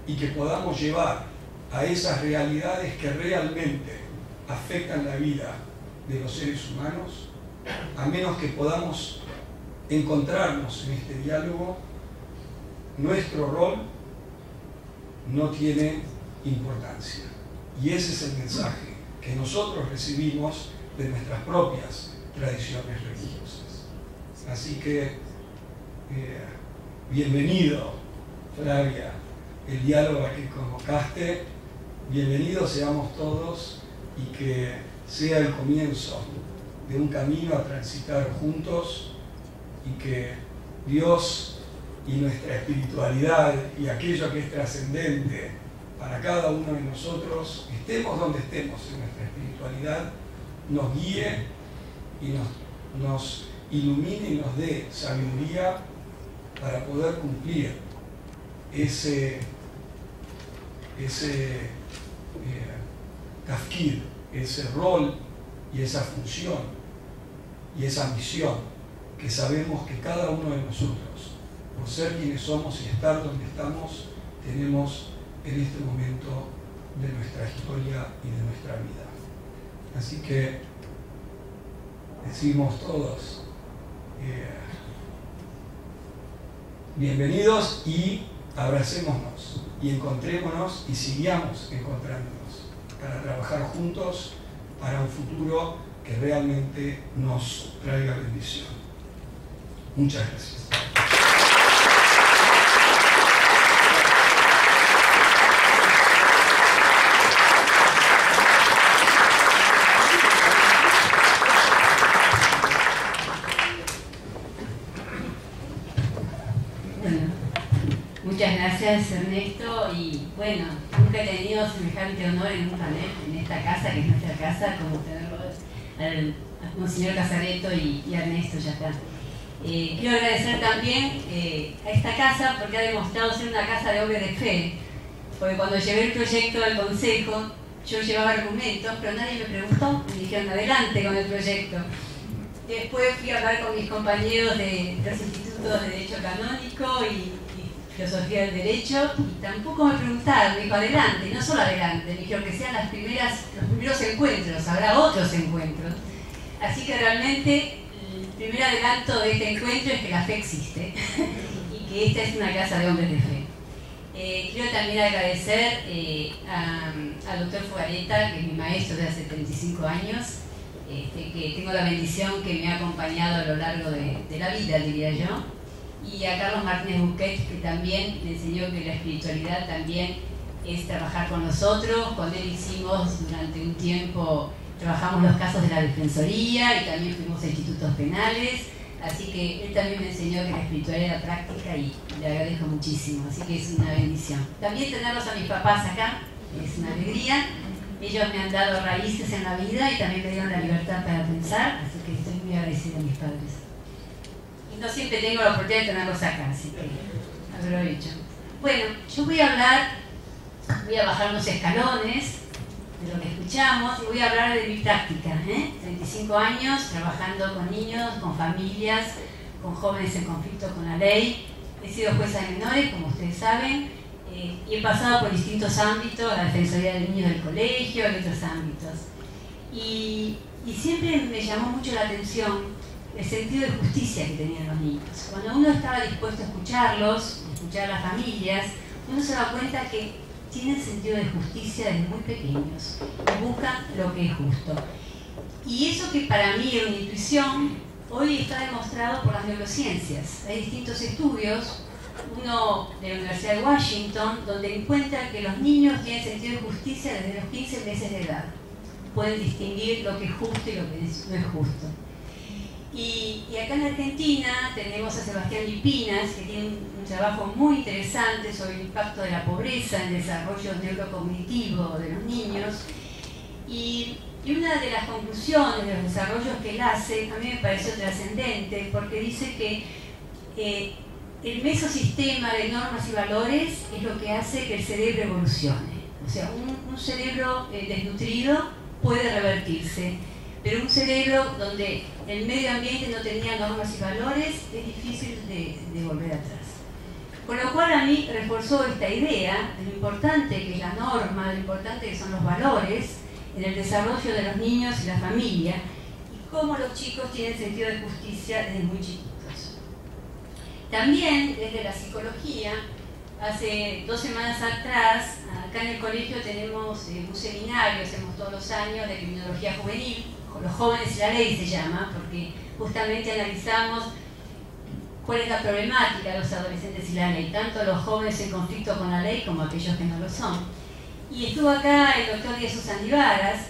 y que podamos llevar a esas realidades que realmente afectan la vida de los seres humanos, a menos que podamos encontrarnos en este diálogo, nuestro rol no tiene importancia. Y ese es el mensaje que nosotros recibimos de nuestras propias tradiciones religiosas. Así que, bienvenido, Flavia, el diálogo que convocaste, bienvenidos seamos todos y que sea el comienzo de un camino a transitar juntos y que Dios y nuestra espiritualidad y aquello que es trascendente para cada uno de nosotros, estemos donde estemos en nuestra espiritualidad, nos guíe y nos ilumine y nos dé sabiduría para poder cumplir ese ese tafkid, ese rol y esa función y esa misión que sabemos que cada uno de nosotros, por ser quienes somos y estar donde estamos, tenemos en este momento de nuestra historia y de nuestra vida. Así que decimos todos bienvenidos y abracémonos y encontrémonos y sigamos encontrándonos para trabajar juntos para un futuro que realmente nos traiga bendición. Muchas gracias. Muchas gracias, Ernesto, y bueno, nunca he tenido semejante honor en un panel en esta casa, que es nuestra casa, como tenerlo al Monseñor Casareto y a Ernesto, ya está. Quiero agradecer también a esta casa porque ha demostrado ser una casa de hombres de fe, porque cuando llevé el proyecto al Consejo, yo llevaba argumentos, pero nadie me preguntó, me dijeron adelante con el proyecto. Después fui a hablar con mis compañeros de los institutos de Derecho Canónico y Filosofía del Derecho, y tampoco me preguntaron, me dijo adelante, no solo adelante, me dijeron que sean los primeros encuentros, habrá otros encuentros. Así que realmente el primer adelanto de este encuentro es que la fe existe y que esta es una casa de hombres de fe. Quiero también agradecer al doctor Fugareta, que es mi maestro de hace 35 años, que tengo la bendición que me ha acompañado a lo largo de la vida, diría yo, y a Carlos Martínez Busquets, que también me enseñó que la espiritualidad también es trabajar con nosotros. Con él hicimos durante un tiempo, trabajamos los casos de la Defensoría y también fuimos a institutos penales, así que él también me enseñó que la espiritualidad era práctica y le agradezco muchísimo, así que es una bendición. También tenerlos a mis papás acá es una alegría. Ellos me han dado raíces en la vida y también me dieron la libertad para pensar, así que estoy muy agradecida a mis padres. Y no siempre tengo la oportunidad de tenerlos acá, así que aprovecho. Bueno, yo voy a bajar unos escalones de lo que escuchamos y voy a hablar de mi práctica. 35 años trabajando con niños, con familias, con jóvenes en conflicto con la ley. He sido jueza de menores, como ustedes saben, y he pasado por distintos ámbitos, la Defensoría de Niños del colegio y otros ámbitos. Y siempre me llamó mucho la atención el sentido de justicia que tenían los niños. Cuando uno estaba dispuesto a escucharlos, a escuchar a las familias, uno se da cuenta que tienen sentido de justicia desde muy pequeños y buscan lo que es justo. Y eso que para mí era una intuición, hoy está demostrado por las neurociencias. Hay distintos estudios, uno de la Universidad de Washington, donde encuentra que los niños tienen sentido de justicia desde los 15 meses de edad. Pueden distinguir lo que es justo y lo que no es justo. Y acá en Argentina tenemos a Sebastián Lipinas, que tiene un trabajo muy interesante sobre el impacto de la pobreza en el desarrollo neurocognitivo de los niños. Y una de las conclusiones de los desarrollos que él hace, a mí me pareció trascendente, porque dice que el mesosistema de normas y valores es lo que hace que el cerebro evolucione. O sea, un cerebro desnutrido puede revertirse, pero un cerebro donde el medio ambiente no tenía normas y valores es difícil de volver atrás. Con lo cual a mí reforzó esta idea de lo importante que es la norma, de lo importante que son los valores en el desarrollo de los niños y la familia, y cómo los chicos tienen sentido de justicia desde muy chiquitos. También desde la psicología, hace 2 semanas atrás, acá en el colegio tenemos un seminario, hacemos todos los años, de criminología juvenil, los jóvenes y la ley se llama, porque justamente analizamos cuál es la problemática de los adolescentes y la ley, tanto los jóvenes en conflicto con la ley como aquellos que no lo son. Y estuvo acá el doctor Jesús Sandivaras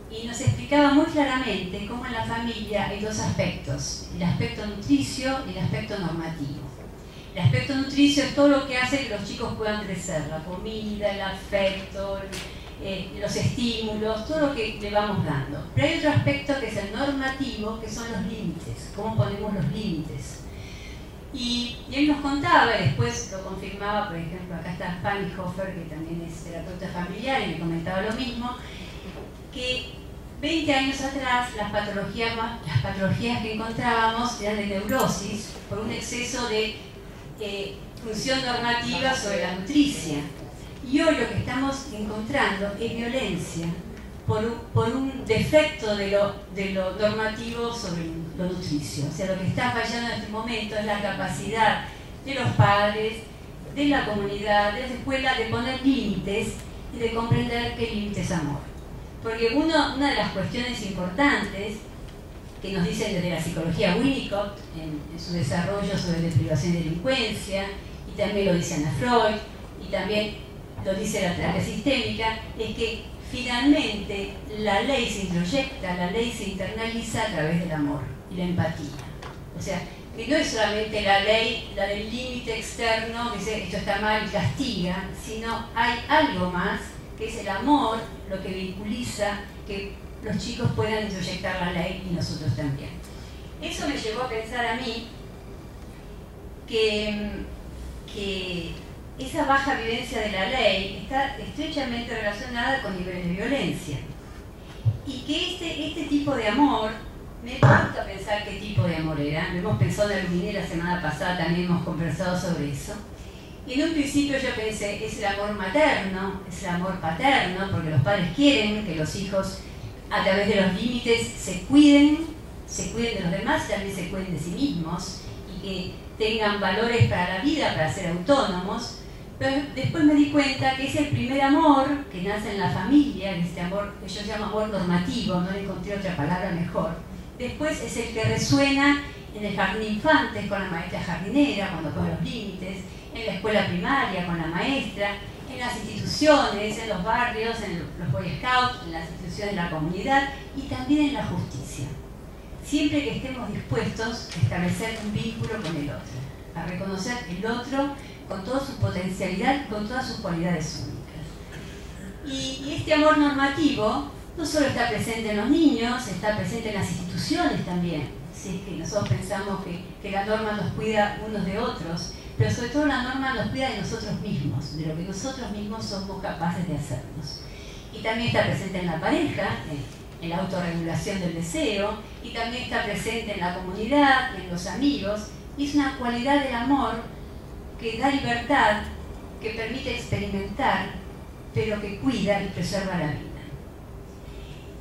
y nos explicaba muy claramente cómo en la familia hay 2 aspectos, el aspecto nutricio y el aspecto normativo. El aspecto nutricio es todo lo que hace que los chicos puedan crecer, la comida, el afecto, los estímulos, todo lo que le vamos dando. Pero hay otro aspecto que es el normativo, que son los límites, cómo ponemos los límites. Y él nos contaba, y después lo confirmaba, por ejemplo, acá está Fanny Hofer, que también es terapeuta familiar, y me comentaba lo mismo, que 20 años atrás las patologías que encontrábamos eran de neurosis por un exceso de función normativa sobre la nutricia. Y hoy lo que estamos encontrando es violencia por un defecto de lo normativo sobre lo nutricio. O sea, lo que está fallando en este momento es la capacidad de los padres, de la comunidad, de las escuelas, de poner límites y de comprender qué límite es amor. Porque una de las cuestiones importantes que nos dicen desde la psicología Winnicott en su desarrollo sobre deprivación y delincuencia, y también lo dice Ana Freud, y también lo dice la terapia sistémica, es que finalmente la ley se introyecta, la ley se internaliza a través del amor y la empatía. O sea, que no es solamente la ley, la del límite externo, que dice esto está mal y castiga, sino hay algo más, que es el amor, lo que vinculiza que los chicos puedan introyectar la ley y nosotros también. Eso me llevó a pensar a mí que esa baja vivencia de la ley está estrechamente relacionada con niveles de violencia. Y que este tipo de amor, me gusta pensar qué tipo de amor era, lo hemos pensado en Aluminé la semana pasada, también hemos conversado sobre eso. Y en un principio yo pensé, es el amor materno, es el amor paterno, porque los padres quieren que los hijos, a través de los límites, se cuiden de los demás y también se cuiden de sí mismos, y que tengan valores para la vida, para ser autónomos. Pero después me di cuenta que es el primer amor que nace en la familia, este amor que yo llamo amor normativo, no le encontré otra palabra mejor. Después es el que resuena en el jardín de infantes con la maestra jardinera, cuando pone los límites, en la escuela primaria con la maestra, en las instituciones, en los barrios, en los Boy Scouts, en las instituciones de la comunidad y también en la justicia. Siempre que estemos dispuestos a establecer un vínculo con el otro, a reconocer el otro con toda su potencialidad, con todas sus cualidades únicas. Y este amor normativo no solo está presente en los niños, está presente en las instituciones también. Si es que nosotros pensamos que la norma nos cuida unos de otros, pero sobre todo la norma nos cuida de nosotros mismos, de lo que nosotros mismos somos capaces de hacernos. Y también está presente en la pareja, en la autorregulación del deseo, y también está presente en la comunidad, en los amigos, y es una cualidad del amor que da libertad, que permite experimentar, pero que cuida y preserva la vida.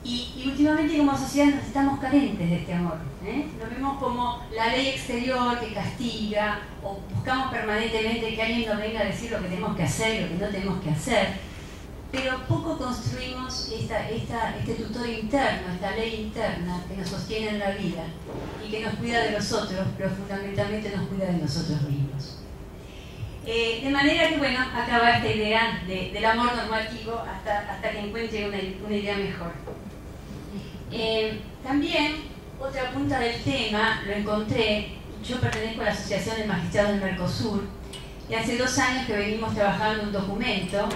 Y últimamente como sociedad nos estamos carentes de este amor. Lo vemos como la ley exterior que castiga, o buscamos permanentemente que alguien nos venga a decir lo que tenemos que hacer y lo que no tenemos que hacer, pero poco construimos este tutor interno, esta ley interna que nos sostiene en la vida y que nos cuida de los otros, pero fundamentalmente nos cuida de nosotros mismos. De manera que, bueno, acaba esta idea del amor normativo hasta que encuentre una idea mejor. También, otra punta del tema, lo encontré, yo pertenezco a la Asociación de Magistrados del Mercosur, y hace 2 años que venimos trabajando un documento,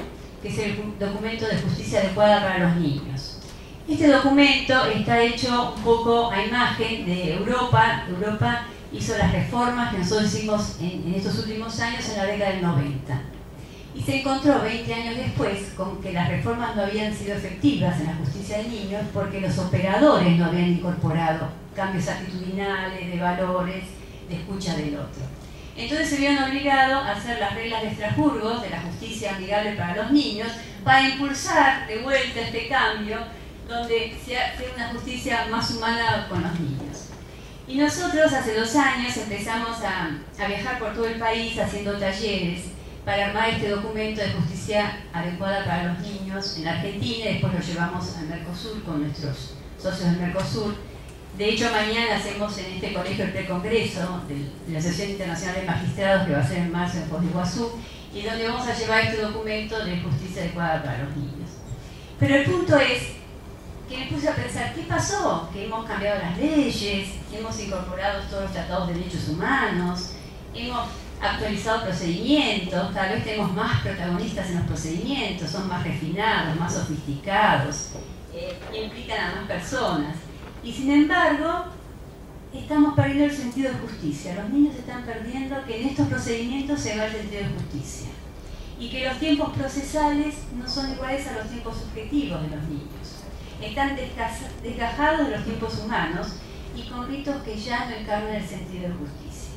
que es el documento de justicia adecuada para los niños. Este documento está hecho un poco a imagen de Europa. Europa hizo las reformas que nosotros hicimos en estos últimos años en la década del 90. Y se encontró 20 años después con que las reformas no habían sido efectivas en la justicia de niños porque los operadores no habían incorporado cambios actitudinales, de valores, de escucha del otro. Entonces se vieron obligados a hacer las reglas de Estrasburgo, de la justicia amigable para los niños, para impulsar de vuelta este cambio, donde se hace una justicia más humana con los niños. Y nosotros hace 2 años empezamos a viajar por todo el país haciendo talleres para armar este documento de justicia adecuada para los niños en la Argentina, y después lo llevamos al Mercosur con nuestros socios del Mercosur. De hecho, mañana hacemos en este colegio el precongreso de la Asociación Internacional de Magistrados, que va a ser en marzo en Foz de Iguazú, y donde vamos a llevar este documento de justicia adecuada para los niños. Pero el punto es que me puse a pensar, ¿qué pasó? Que hemos cambiado las leyes, hemos incorporado todos los tratados de derechos humanos, hemos actualizado procedimientos, cada vez tenemos más protagonistas en los procedimientos, son más refinados, más sofisticados, implican a más personas. Y sin embargo, estamos perdiendo el sentido de justicia. Los niños están perdiendo que en estos procedimientos se va el sentido de justicia. Y que los tiempos procesales no son iguales a los tiempos subjetivos de los niños. Están desgajados de los tiempos humanos y con ritos que ya no encarnan el sentido de justicia.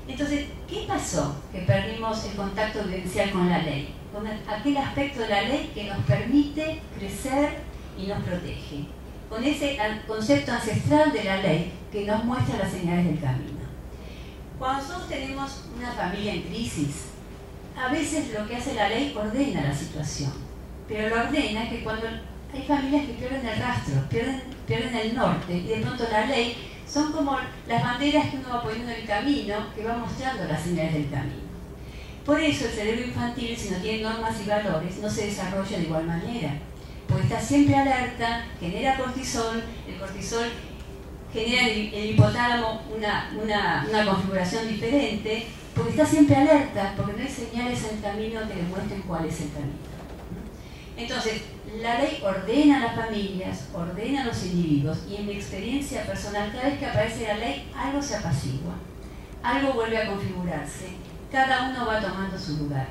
Entonces, ¿qué pasó? Que perdimos el contacto vivencial con la ley, con aquel aspecto de la ley que nos permite crecer y nos protege, con ese concepto ancestral de la ley que nos muestra las señales del camino. Cuando nosotros tenemos una familia en crisis, a veces lo que hace la ley ordena la situación, pero lo ordena que cuando hay familias que pierden el rastro, pierden el norte, y de pronto la ley son como las banderas que uno va poniendo en el camino, que va mostrando las señales del camino. Por eso el cerebro infantil, si no tiene normas y valores, no se desarrolla de igual manera, porque está siempre alerta, genera cortisol, el cortisol genera en el hipotálamo una configuración diferente, porque está siempre alerta, porque no hay señales en el camino que demuestren cuál es el camino. Entonces, la ley ordena a las familias, ordena a los individuos, y en mi experiencia personal, cada vez que aparece la ley, algo se apacigua, algo vuelve a configurarse, cada uno va tomando su lugar.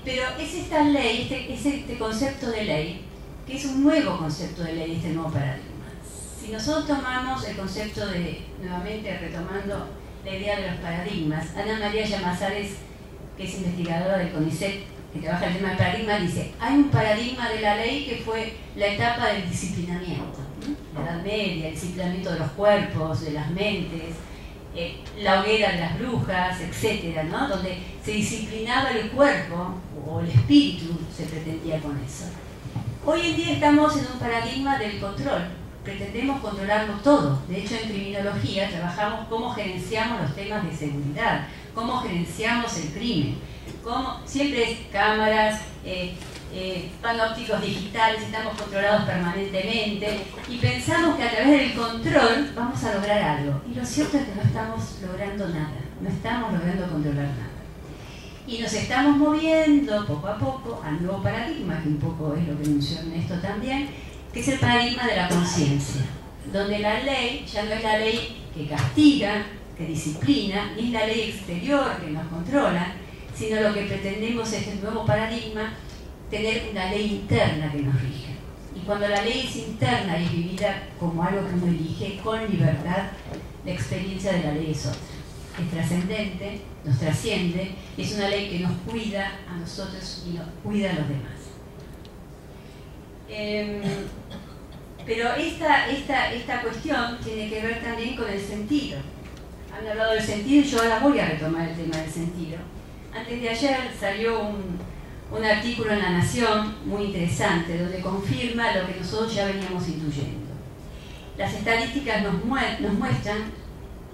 Pero es esta ley, este concepto de ley, que es un nuevo concepto de ley, este nuevo paradigma. Si nosotros tomamos el concepto de, nuevamente retomando la idea de los paradigmas, Ana María Llamazares, que es investigadora del CONICET, que trabaja el tema del paradigma, dice, hay un paradigma de la ley que fue la etapa del disciplinamiento, ¿no? La Edad Media, el disciplinamiento de los cuerpos, de las mentes, la hoguera de las brujas, etcétera, ¿no? Donde se disciplinaba el cuerpo o el espíritu, se pretendía con eso. Hoy en día estamos en un paradigma del control, pretendemos controlarlo todo. De hecho, en criminología trabajamos cómo gerenciamos los temas de seguridad, cómo gerenciamos el crimen, cómo siempre es cámaras, panópticos digitales, estamos controlados permanentemente y pensamos que a través del control vamos a lograr algo. Y lo cierto es que no estamos logrando nada, no estamos logrando controlar nada. Y nos estamos moviendo poco a poco al nuevo paradigma, que un poco es lo que anunció Ernesto también, que es el paradigma de la conciencia, donde la ley ya no es la ley que castiga, que disciplina, ni es la ley exterior que nos controla, sino lo que pretendemos es el nuevo paradigma, tener una ley interna que nos rige. Y cuando la ley es interna y es vivida como algo que uno elige con libertad, la experiencia de la ley es otra. Es trascendente, nos trasciende, es una ley que nos cuida a nosotros y nos cuida a los demás. Pero esta cuestión tiene que ver también con el sentido. Han hablado del sentido y yo ahora voy a retomar el tema del sentido. Antes de ayer salió un artículo en La Nación muy interesante donde confirma lo que nosotros ya veníamos intuyendo. Las estadísticas nos muestran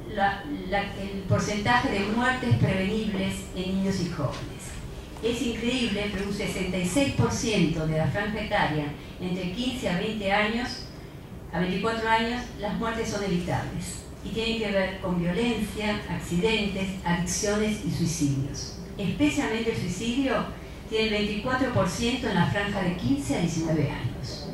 el porcentaje de muertes prevenibles en niños y jóvenes. Es increíble, pero un 66% de la franja etaria entre 15 a 20 años, a 24 años, las muertes son evitables y tienen que ver con violencia, accidentes, adicciones y suicidios. Especialmente el suicidio tiene el 24% en la franja de 15 a 19 años.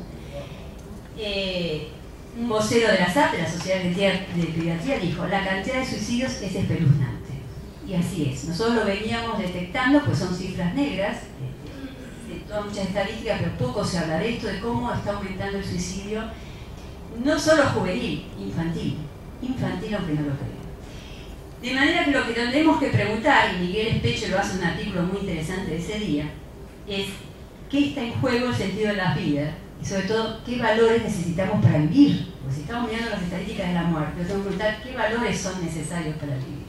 Un vocero de la SAP, de la Sociedad de Pediatría, dijo, la cantidad de suicidios es espeluznante. Y así es. Nosotros lo veníamos detectando, pues son cifras negras, todas muchas estadísticas, pero poco se habla de esto, de cómo está aumentando el suicidio, no solo juvenil, infantil aunque no lo creo. De manera que lo que tendremos que preguntar, y Miguel Especho lo hace en un artículo muy interesante de ese día, es ¿qué está en juego el sentido de la vida? Y sobre todo, ¿qué valores necesitamos para vivir? Porque si estamos mirando las estadísticas de la muerte, nos tenemos que preguntar qué valores son necesarios para vivir.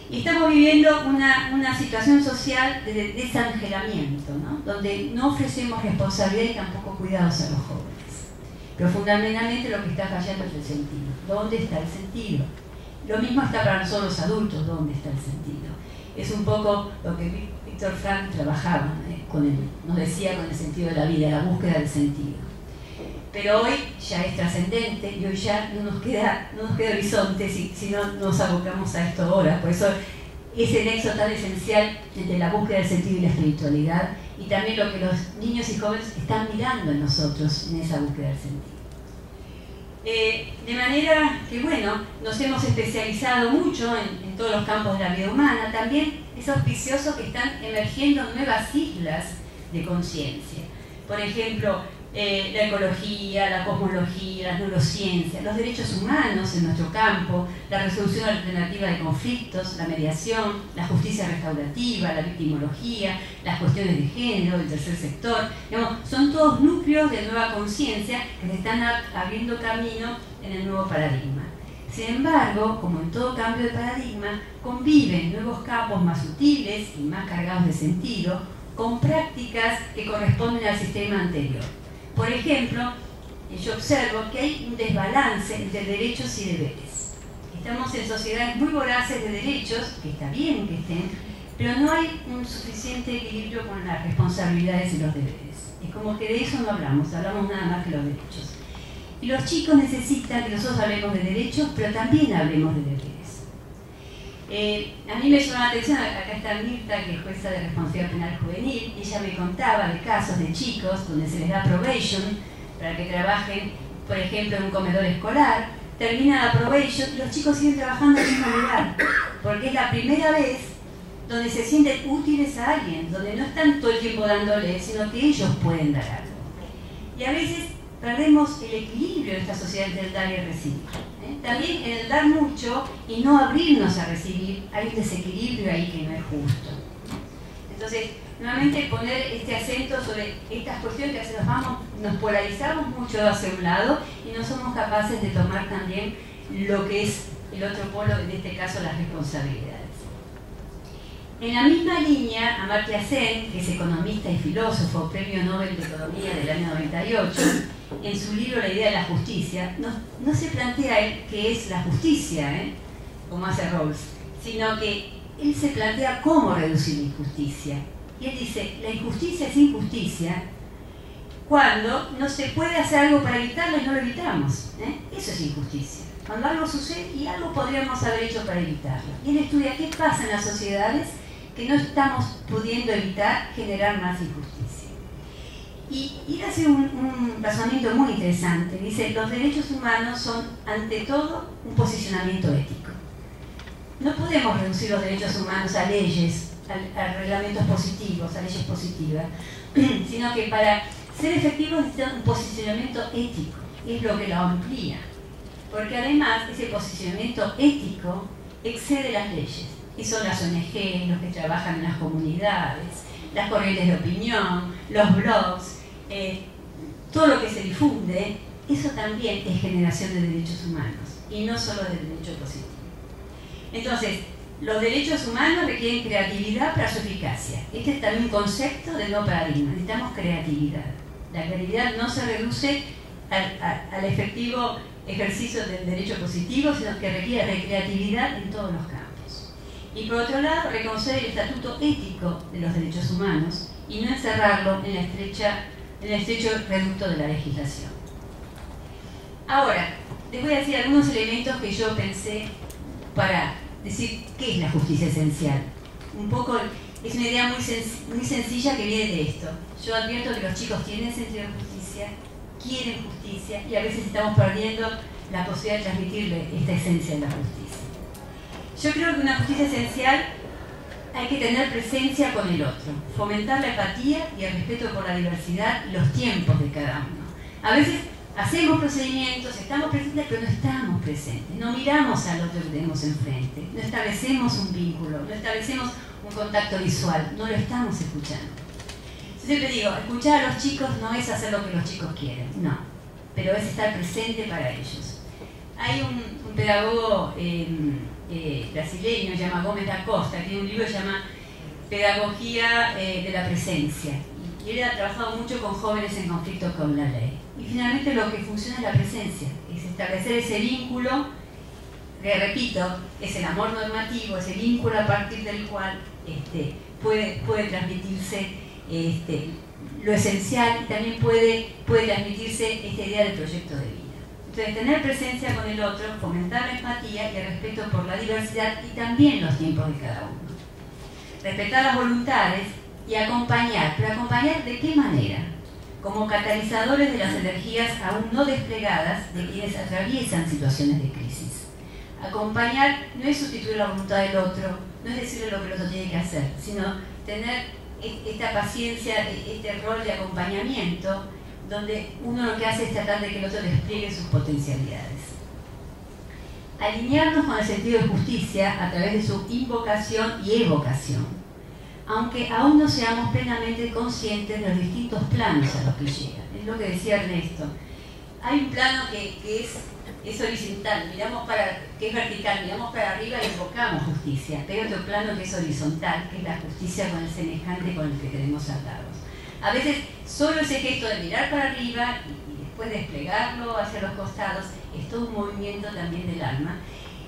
Y estamos viviendo una situación social de desangelamiento, ¿no? Donde no ofrecemos responsabilidad y tampoco cuidados a los jóvenes. Pero fundamentalmente lo que está fallando es el sentido. ¿Dónde está el sentido? Lo mismo está para nosotros los adultos, ¿dónde está el sentido? Es un poco lo que Víctor Frank trabajaba, nos decía con el sentido de la vida, la búsqueda del sentido. Pero hoy ya es trascendente y hoy ya no nos queda horizonte si no nos abocamos a esto ahora. Por eso ese nexo tan esencial entre la búsqueda del sentido y la espiritualidad, y también lo que los niños y jóvenes están mirando en nosotros en esa búsqueda del sentido. De manera que, bueno, nos hemos especializado mucho en todos los campos de la vida humana. También es auspicioso que están emergiendo nuevas islas de conciencia. Por ejemplo, la ecología, la cosmología, las neurociencias, los derechos humanos en nuestro campo, la resolución alternativa de conflictos, la mediación, la justicia restaurativa, la victimología, las cuestiones de género, el tercer sector. Digamos, son todos núcleos de nueva conciencia que se están abriendo camino en el nuevo paradigma. Sin embargo, como en todo cambio de paradigma, conviven nuevos campos más sutiles y más cargados de sentido con prácticas que corresponden al sistema anterior. Por ejemplo, yo observo que hay un desbalance entre derechos y deberes. Estamos en sociedades muy voraces de derechos, que está bien que estén, pero no hay un suficiente equilibrio con las responsabilidades y los deberes. Es como que de eso no hablamos nada más que los derechos. Y los chicos necesitan que nosotros hablemos de derechos, pero también hablemos de deberes. A mí me llamó la atención, acá está Mirta, que es jueza de responsabilidad penal juvenil, y ella me contaba de casos de chicos donde se les da probation para que trabajen, por ejemplo, en un comedor escolar. Termina la probation y los chicos siguen trabajando en el mismo lugar, porque es la primera vez donde se sienten útiles a alguien, donde no están todo el tiempo dándole, sino que ellos pueden dar algo. Y a veces perdemos el equilibrio de esta sociedad entre el dar y el recibir. También en el dar mucho y no abrirnos a recibir, hay un desequilibrio ahí que no es justo. Entonces, nuevamente poner este acento sobre estas cuestiones que a veces nos polarizamos mucho hacia un lado y no somos capaces de tomar también lo que es el otro polo, en este caso las responsabilidades. En la misma línea, Amartya Sen, que es economista y filósofo, premio Nobel de Economía del año 98, en su libro La idea de la justicia, no se plantea él qué es la justicia, como hace Rawls, sino que él se plantea cómo reducir la injusticia. Y él dice, la injusticia es injusticia cuando no se puede hacer algo para evitarlo y no lo evitamos. Eso es injusticia. Cuando algo sucede y algo podríamos haber hecho para evitarlo. Y él estudia qué pasa en las sociedades que no estamos pudiendo evitar generar más injusticia. Y él hace un razonamiento muy interesante. Dice, los derechos humanos son, ante todo, un posicionamiento ético. No podemos reducir los derechos humanos a leyes, a reglamentos positivos, a leyes positivas, sino que para ser efectivos necesitan un posicionamiento ético. Es lo que lo amplía. Porque además, ese posicionamiento ético excede las leyes. Y son las ONG, los que trabajan en las comunidades, las corrientes de opinión, los blogs, todo lo que se difunde, eso también es generación de derechos humanos y no solo de derecho positivo. Entonces, los derechos humanos requieren creatividad para su eficacia. Este es también un concepto del nuevo paradigma. Necesitamos creatividad. La creatividad no se reduce al efectivo ejercicio del derecho positivo, sino que requiere de creatividad en todos los campos. Y por otro lado, reconocer el estatuto ético de los derechos humanos y no encerrarlo en el estrecho reducto de la legislación. Ahora, les voy a decir algunos elementos que yo pensé para decir qué es la justicia esencial. Un poco, es una idea muy sencilla que viene de esto. Yo advierto que los chicos tienen sentido de justicia, quieren justicia y a veces estamos perdiendo la posibilidad de transmitirle esta esencia de la justicia. Yo creo que una justicia esencial hay que tener presencia con el otro, fomentar la empatía y el respeto por la diversidad y los tiempos de cada uno. A veces hacemos procedimientos, estamos presentes, pero no estamos presentes, no miramos al otro que tenemos enfrente, no establecemos un vínculo, no establecemos un contacto visual, no lo estamos escuchando. Yo siempre digo, escuchar a los chicos no es hacer lo que los chicos quieren, no, pero es estar presente para ellos. Hay un pedagogo brasileño, se llama Gómez da Costa, que tiene un libro que se llama Pedagogía de la Presencia. Y él ha trabajado mucho con jóvenes en conflicto con la ley. Y finalmente lo que funciona es la presencia, es establecer ese vínculo, que repito, es el amor normativo, ese vínculo a partir del cual puede transmitirse lo esencial y también puede transmitirse esta idea del proyecto de vida. Entonces, tener presencia con el otro, fomentar la empatía y el respeto por la diversidad y también los tiempos de cada uno. Respetar las voluntades y acompañar, pero acompañar ¿de qué manera? como catalizadores de las energías aún no desplegadas de quienes atraviesan situaciones de crisis. Acompañar no es sustituir la voluntad del otro, no es decirle lo que el otro tiene que hacer, sino tener esta paciencia, este rol de acompañamiento, donde uno lo que hace es tratar de que el otro despliegue sus potencialidades. Alinearnos con el sentido de justicia a través de su invocación y evocación, aunque aún no seamos plenamente conscientes de los distintos planos a los que llegan. Es lo que decía Ernesto. Hay un plano que es horizontal, que es vertical, miramos para arriba y invocamos justicia. Pero hay otro plano que es horizontal, que es la justicia con el semejante con el que tenemos al lado. A veces solo ese gesto de mirar para arriba y después desplegarlo hacia los costados es todo un movimiento también del alma.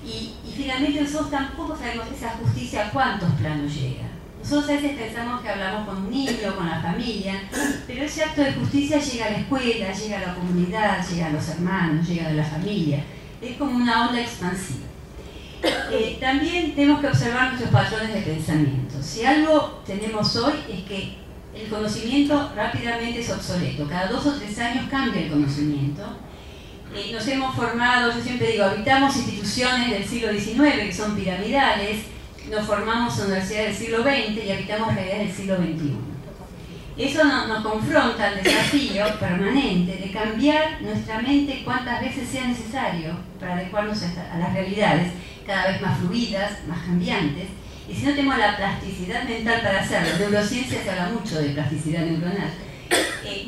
Y finalmente nosotros tampoco sabemos esa justicia a cuántos planos llega. Nosotros a veces pensamos que hablamos con un niño, con la familia, pero ese acto de justicia llega a la escuela, llega a la comunidad, llega a los hermanos, llega a la familia. Es como una onda expansiva. También tenemos que observar nuestros patrones de pensamiento. Si algo tenemos hoy es que el conocimiento rápidamente es obsoleto. Cada 2 o 3 años cambia el conocimiento. Nos hemos formado, yo siempre digo, habitamos instituciones del siglo XIX que son piramidales, nos formamos en universidades del siglo XX y habitamos realidades del siglo XXI. Eso nos confronta al desafío permanente de cambiar nuestra mente cuantas veces sea necesario para adecuarnos a las realidades cada vez más fluidas, más cambiantes. Y si no tenemos la plasticidad mental para hacerlo, en neurociencia se habla mucho de plasticidad neuronal,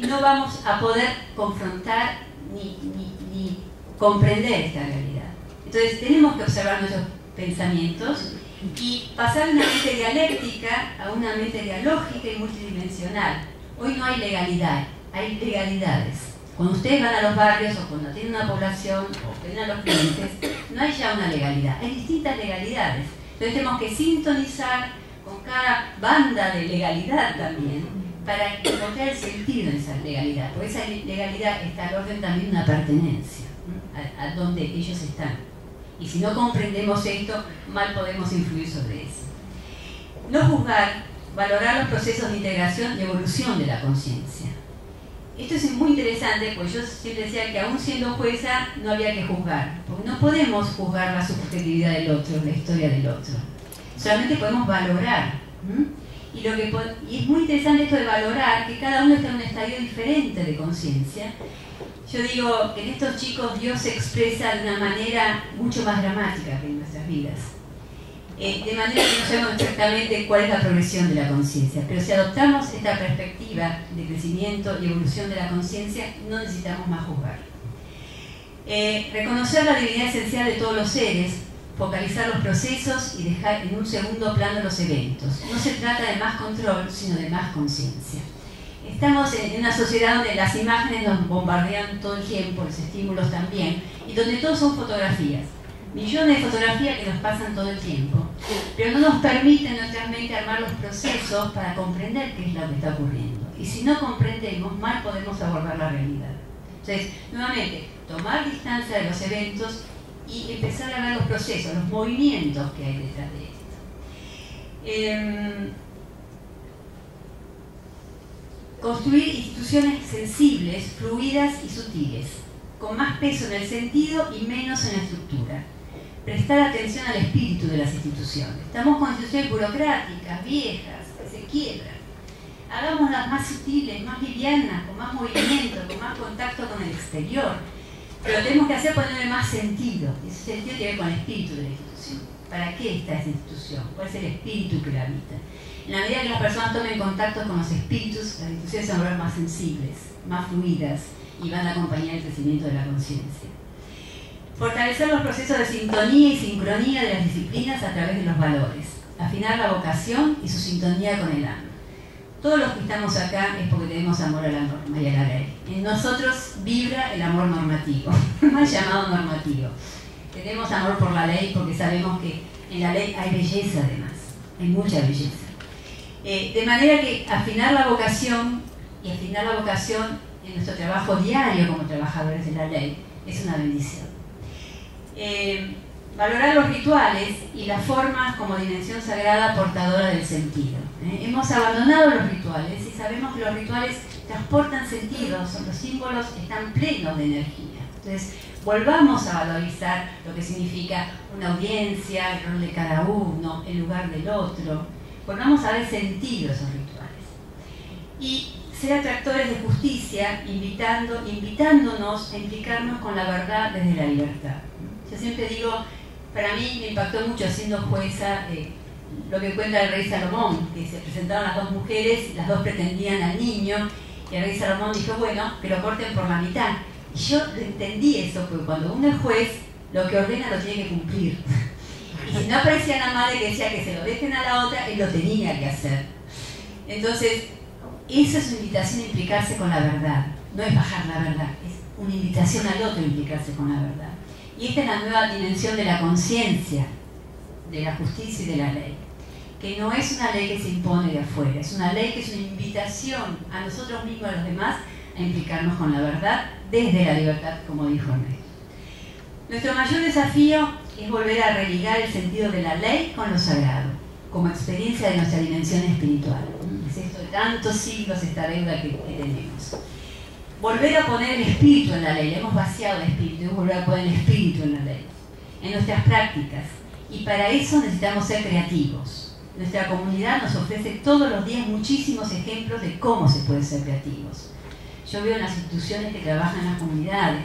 no vamos a poder confrontar ni comprender esta realidad. Entonces tenemos que observar nuestros pensamientos y pasar de una mente dialéctica a una mente dialógica y multidimensional. Hoy no hay legalidad, hay legalidades. Cuando ustedes van a los barrios o cuando tienen una población o ven a los clientes, no hay ya una legalidad, hay distintas legalidades. Entonces tenemos que sintonizar con cada banda de legalidad también para encontrar el sentido en esa legalidad, porque esa legalidad está al orden también de una pertenencia, ¿no? a donde ellos están. Y si no comprendemos esto, mal podemos influir sobre eso. No juzgar, valorar los procesos de integración y evolución de la conciencia. Esto es muy interesante, porque yo siempre decía que aún siendo jueza no había que juzgar, porque no podemos juzgar la subjetividad del otro, la historia del otro. Solamente podemos valorar. Y es muy interesante esto de valorar, que cada uno está en un estadio diferente de conciencia. Yo digo que en estos chicos Dios se expresa de una manera mucho más dramática que en nuestras vidas. De manera que no sabemos exactamente cuál es la progresión de la conciencia, pero si adoptamos esta perspectiva de crecimiento y evolución de la conciencia, no necesitamos más juzgar. Reconocer la divinidad esencial de todos los seres, focalizar los procesos y dejar en un segundo plano los eventos. No se trata de más control, sino de más conciencia. Estamos en una sociedad donde las imágenes nos bombardean todo el tiempo, los estímulos también, y donde todo son fotografías. Millones de fotografías que nos pasan todo el tiempo, pero no nos permiten nuestra mente armar los procesos para comprender qué es lo que está ocurriendo. Y si no comprendemos, mal podemos abordar la realidad. Entonces, nuevamente, tomar distancia de los eventos y empezar a ver los procesos, los movimientos que hay detrás de esto. Construir instituciones sensibles, fluidas y sutiles, con más peso en el sentido y menos en la estructura. Prestar atención al espíritu de las instituciones. Estamos con instituciones burocráticas, viejas, que se quiebran. Hagámoslas más sutiles, más livianas, con más movimiento, con más contacto con el exterior. Pero lo tenemos que hacer ponerle más sentido. Y ese sentido tiene que ver con el espíritu de la institución. ¿Para qué está esa institución? ¿Cuál es el espíritu que la habita? En la medida que las personas tomen contacto con los espíritus, las instituciones se van a volver más sensibles, más fluidas y van a acompañar el crecimiento de la conciencia. Fortalecer los procesos de sintonía y sincronía de las disciplinas a través de los valores. Afinar la vocación y su sintonía con el alma. Todos los que estamos acá es porque tenemos amor a la norma y a la ley. En nosotros vibra el amor normativo, mal llamado normativo. Tenemos amor por la ley porque sabemos que en la ley hay belleza además, hay mucha belleza. De manera que afinar la vocación y afinar la vocación en nuestro trabajo diario como trabajadores de la ley es una bendición. Valorar los rituales y las formas como dimensión sagrada portadora del sentido. Hemos abandonado los rituales y sabemos que los rituales transportan sentidos, los símbolos están plenos de energía. Entonces, volvamos a valorizar lo que significa una audiencia, el rol de cada uno, el lugar del otro. Volvamos a ver sentido a esos rituales. Y ser atractores de justicia, invitándonos a implicarnos con la verdad desde la libertad. Yo siempre digo, para mí me impactó mucho siendo jueza lo que cuenta el rey Salomón, que se presentaron las dos mujeres, las dos pretendían al niño, y el rey Salomón dijo, bueno, que lo corten por la mitad. Y yo entendí eso, porque cuando uno es juez, lo que ordena lo tiene que cumplir. Y si no aparecía la madre que decía que se lo dejen a la otra, él lo tenía que hacer. Entonces, esa es una invitación a implicarse con la verdad. No es bajar la verdad, es una invitación al otro a implicarse con la verdad. Y esta es la nueva dimensión de la conciencia, de la justicia y de la ley. Que no es una ley que se impone de afuera, es una ley que es una invitación a nosotros mismos, a los demás, a implicarnos con la verdad desde la libertad, como dijo Ernesto. Nuestro mayor desafío es volver a religar el sentido de la ley con lo sagrado, como experiencia de nuestra dimensión espiritual. Es esto de tantos siglos, esta deuda que tenemos. Volver a poner el espíritu en la ley, hemos vaciado el espíritu, y volver a poner el espíritu en la ley, en nuestras prácticas. Y para eso necesitamos ser creativos. Nuestra comunidad nos ofrece todos los días muchísimos ejemplos de cómo se puede ser creativos. Yo veo en las instituciones que trabajan en las comunidades,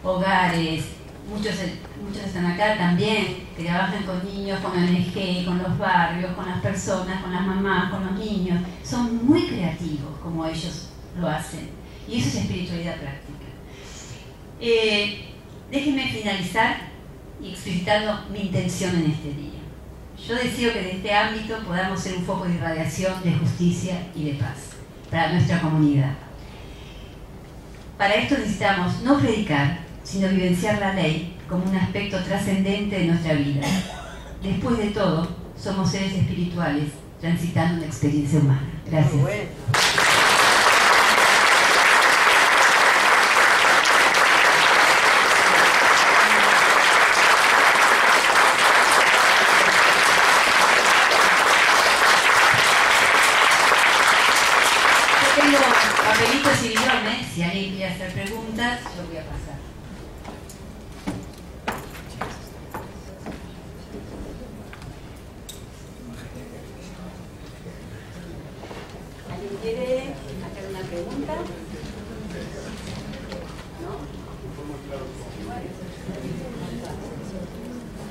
hogares, muchos están acá también, que trabajan con niños, con ONG, con los barrios, con las personas, con las mamás, con los niños. Son muy creativos como ellos lo hacen. Y eso es espiritualidad práctica. Déjenme finalizar y explicitando mi intención en este día. Yo deseo que de este ámbito podamos ser un foco de irradiación de justicia y de paz para nuestra comunidad. Para esto necesitamos no predicar, sino vivenciar la ley como un aspecto trascendente de nuestra vida. Después de todo, somos seres espirituales transitando una experiencia humana. Gracias. Tengo papelitos y guiones, si alguien quiere hacer preguntas, yo voy a pasar. ¿Alguien quiere hacer una pregunta? ¿No?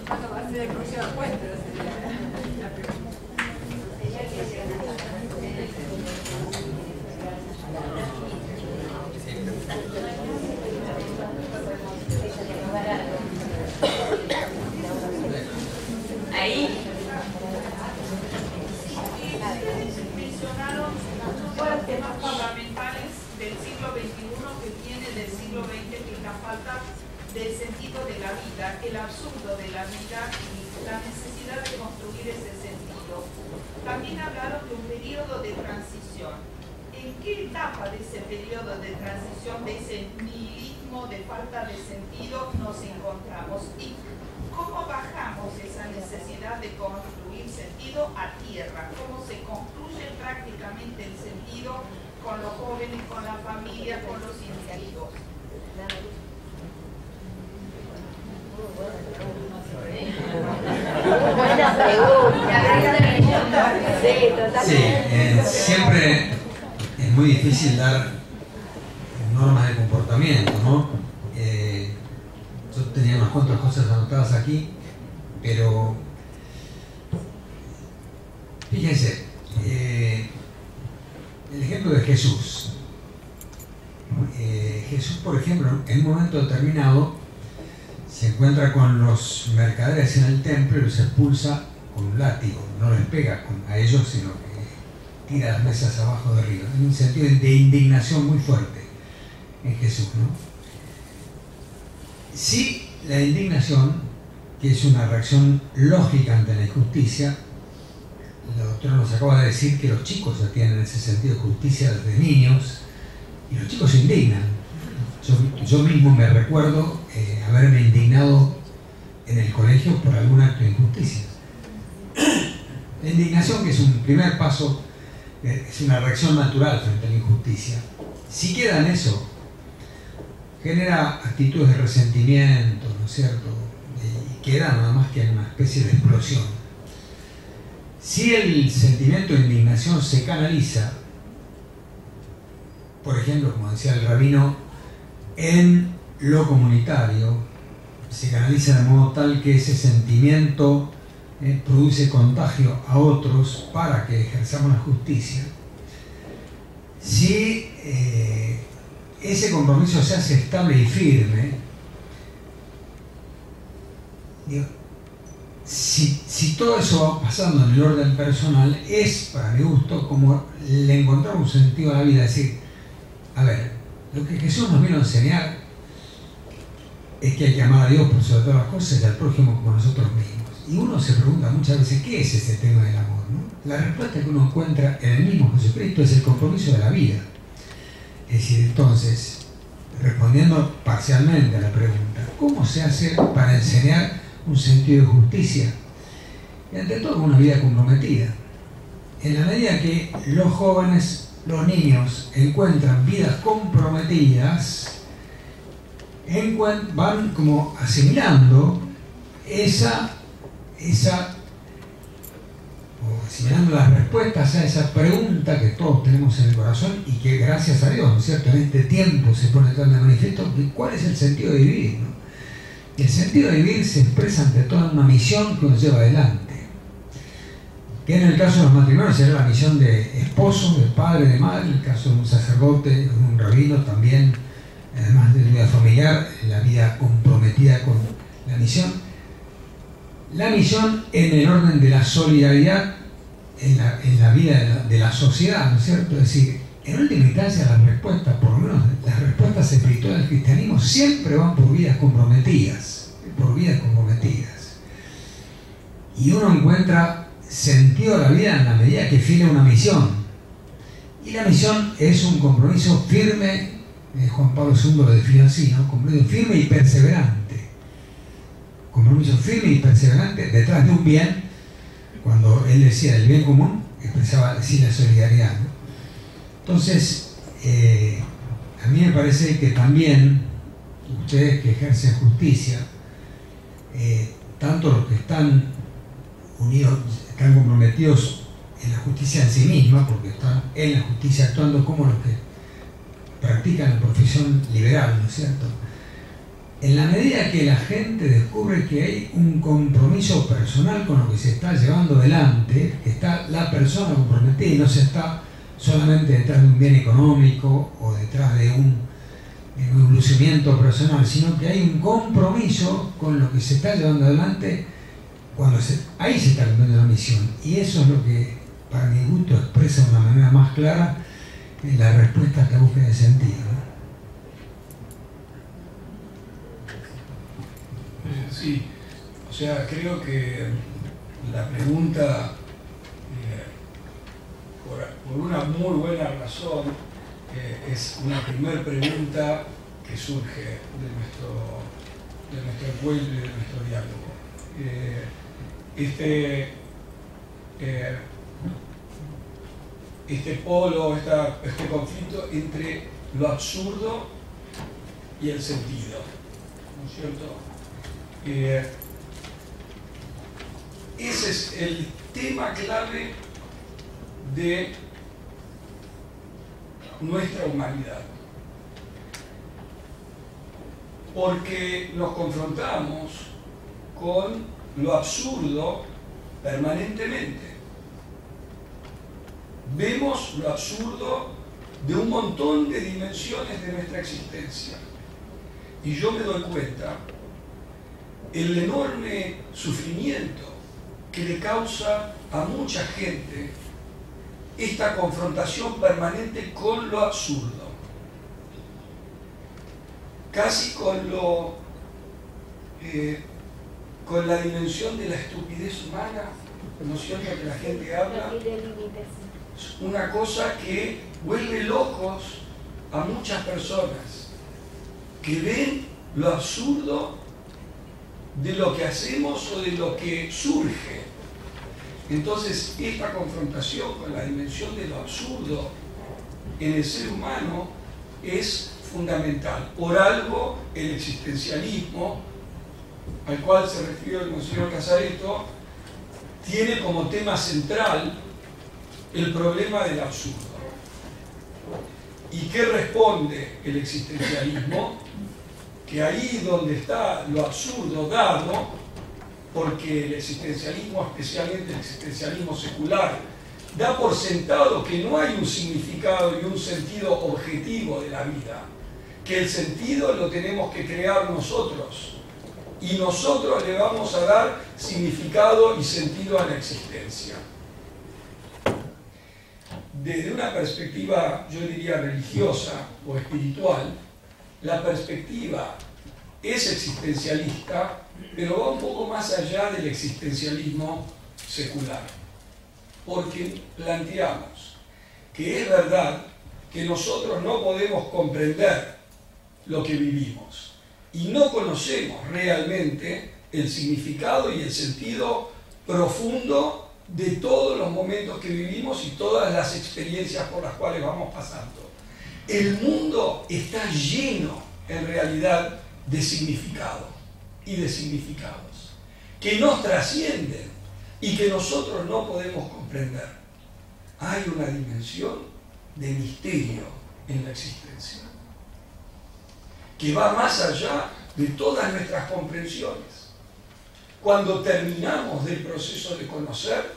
¿Cuándo va a ser el próximo encuentro? La pregunta. Ahí mencionaron muchos temas fundamentales del siglo XXI que viene del siglo XX, que es la falta del sentido de la vida, el absurdo de la vida y la necesidad de construir ese sentido. También hablaron de un periodo de transición. ¿En qué etapa de ese periodo de transición, de ese nihilismo, de falta de sentido nos encontramos? ¿Y cómo bajamos esa necesidad de construir sentido a tierra? ¿Cómo se construye prácticamente el sentido con los jóvenes, con la familia, con los individuos? Buena pregunta. Sí, totalmente. Sí, siempre es muy difícil dar normas de comportamiento, ¿no? Yo tenía unas cuantas cosas anotadas aquí, pero fíjense, el ejemplo de Jesús. Jesús, por ejemplo, en un momento determinado se encuentra con los mercaderes en el templo y los expulsa con un látigo. No les pega a ellos, sino que tira las mesas abajo de arriba. En un sentido de indignación muy fuerte en Jesús, ¿no? Sí, la indignación, que es una reacción lógica ante la injusticia. La doctora nos acaba de decir que los chicos ya tienen ese sentido de justicia desde niños y los chicos se indignan. Yo mismo me recuerdo haberme indignado en el colegio por algún acto de injusticia. La indignación, que es un primer paso, es una reacción natural frente a la injusticia. Si queda en eso, genera actitudes de resentimiento, ¿no es cierto? Y queda nada más que en una especie de explosión. Si el sentimiento de indignación se canaliza, por ejemplo, como decía el rabino, en lo comunitario, se canaliza de modo tal que ese sentimiento produce contagio a otros para que ejerzamos la justicia. Si ese compromiso se hace estable y firme, digo, si todo eso va pasando en el orden personal, es, para mi gusto, como le encontramos un sentido a la vida. Es decir, a ver, lo que Jesús nos vino a enseñar es que hay que amar a Dios por sobre todas las cosas y al prójimo como nosotros mismos. Y uno se pregunta muchas veces, ¿qué es ese tema del amor, ¿no? La respuesta que uno encuentra en el mismo Jesucristo es el compromiso de la vida. Es decir, entonces, respondiendo parcialmente a la pregunta, ¿cómo se hace para enseñar un sentido de justicia? Y ante todo, una vida comprometida. En la medida que los jóvenes, los niños, encuentran vidas comprometidas, van como asimilando o asimilando las respuestas a esa pregunta que todos tenemos en el corazón y que, gracias a Dios, ¿no es cierto?, en este tiempo se pone tan de manifiesto, ¿cuál es el sentido de vivir, ¿no? Y el sentido de vivir se expresa ante toda una misión que nos lleva adelante, que en el caso de los matrimonios será la misión de esposo, de padre, de madre. En el caso de un sacerdote, de un rabino, también, además de la vida familiar, la vida comprometida con la misión. La misión en el orden de la solidaridad en la vida de la sociedad, ¿no es cierto? Es decir, en última instancia las respuestas, por lo menos las respuestas espirituales del cristianismo, siempre van por vidas comprometidas, Y uno encuentra sentido a la vida en la medida que fila una misión. Y la misión es un compromiso firme, Juan Pablo II lo define así, ¿no? Compromiso firme y perseverante. Compromiso firme y perseverante detrás de un bien. Cuando él decía el bien común, expresaba así la solidaridad, ¿no? Entonces, a mí me parece que también ustedes que ejercen justicia, tanto los que están unidos, están comprometidos en la justicia en sí misma, porque están en la justicia actuando, como los que practican la profesión liberal, ¿no es cierto? En la medida que la gente descubre que hay un compromiso personal con lo que se está llevando adelante, que está la persona comprometida y no se está solamente detrás de un bien económico o detrás de un lucimiento personal, sino que hay un compromiso con lo que se está llevando adelante, ahí se está cumpliendo la misión. Y eso es lo que, para mi gusto, expresa de una manera más clara la respuesta a esta búsqueda de sentido, ¿no? Sí, o sea, creo que la pregunta, por una muy buena razón, es una primera pregunta que surge de nuestro encuentro y de nuestro diálogo. Este polo, este conflicto entre lo absurdo y el sentido, ¿no es cierto? Ese es el tema clave de nuestra humanidad, porque nos confrontamos con lo absurdo permanentemente. Vemos lo absurdo de un montón de dimensiones de nuestra existencia, y yo me doy cuenta el enorme sufrimiento que le causa a mucha gente esta confrontación permanente con lo absurdo, casi con la dimensión de la estupidez humana, ¿no es cierto?, que la gente habla. Es una cosa que vuelve locos a muchas personas que ven lo absurdo de lo que hacemos o de lo que surge. Entonces, esta confrontación con la dimensión de lo absurdo en el ser humano es fundamental. Por algo, el existencialismo, al cual se refirió el Monseñor Casareto, tiene como tema central el problema del absurdo. ¿Y qué responde el existencialismo? Que ahí donde está lo absurdo dado, porque el existencialismo, especialmente el existencialismo secular, da por sentado que no hay un significado y un sentido objetivo de la vida, que el sentido lo tenemos que crear nosotros, y nosotros le vamos a dar significado y sentido a la existencia. Desde una perspectiva, yo diría, religiosa o espiritual, la perspectiva es existencialista, pero va un poco más allá del existencialismo secular, porque planteamos que es verdad que nosotros no podemos comprender lo que vivimos y no conocemos realmente el significado y el sentido profundo de todos los momentos que vivimos y todas las experiencias por las cuales vamos pasando. El mundo está lleno, en realidad, de significado y de significados que nos trascienden y que nosotros no podemos comprender. Hay una dimensión de misterio en la existencia que va más allá de todas nuestras comprensiones. Cuando terminamos del proceso de conocer,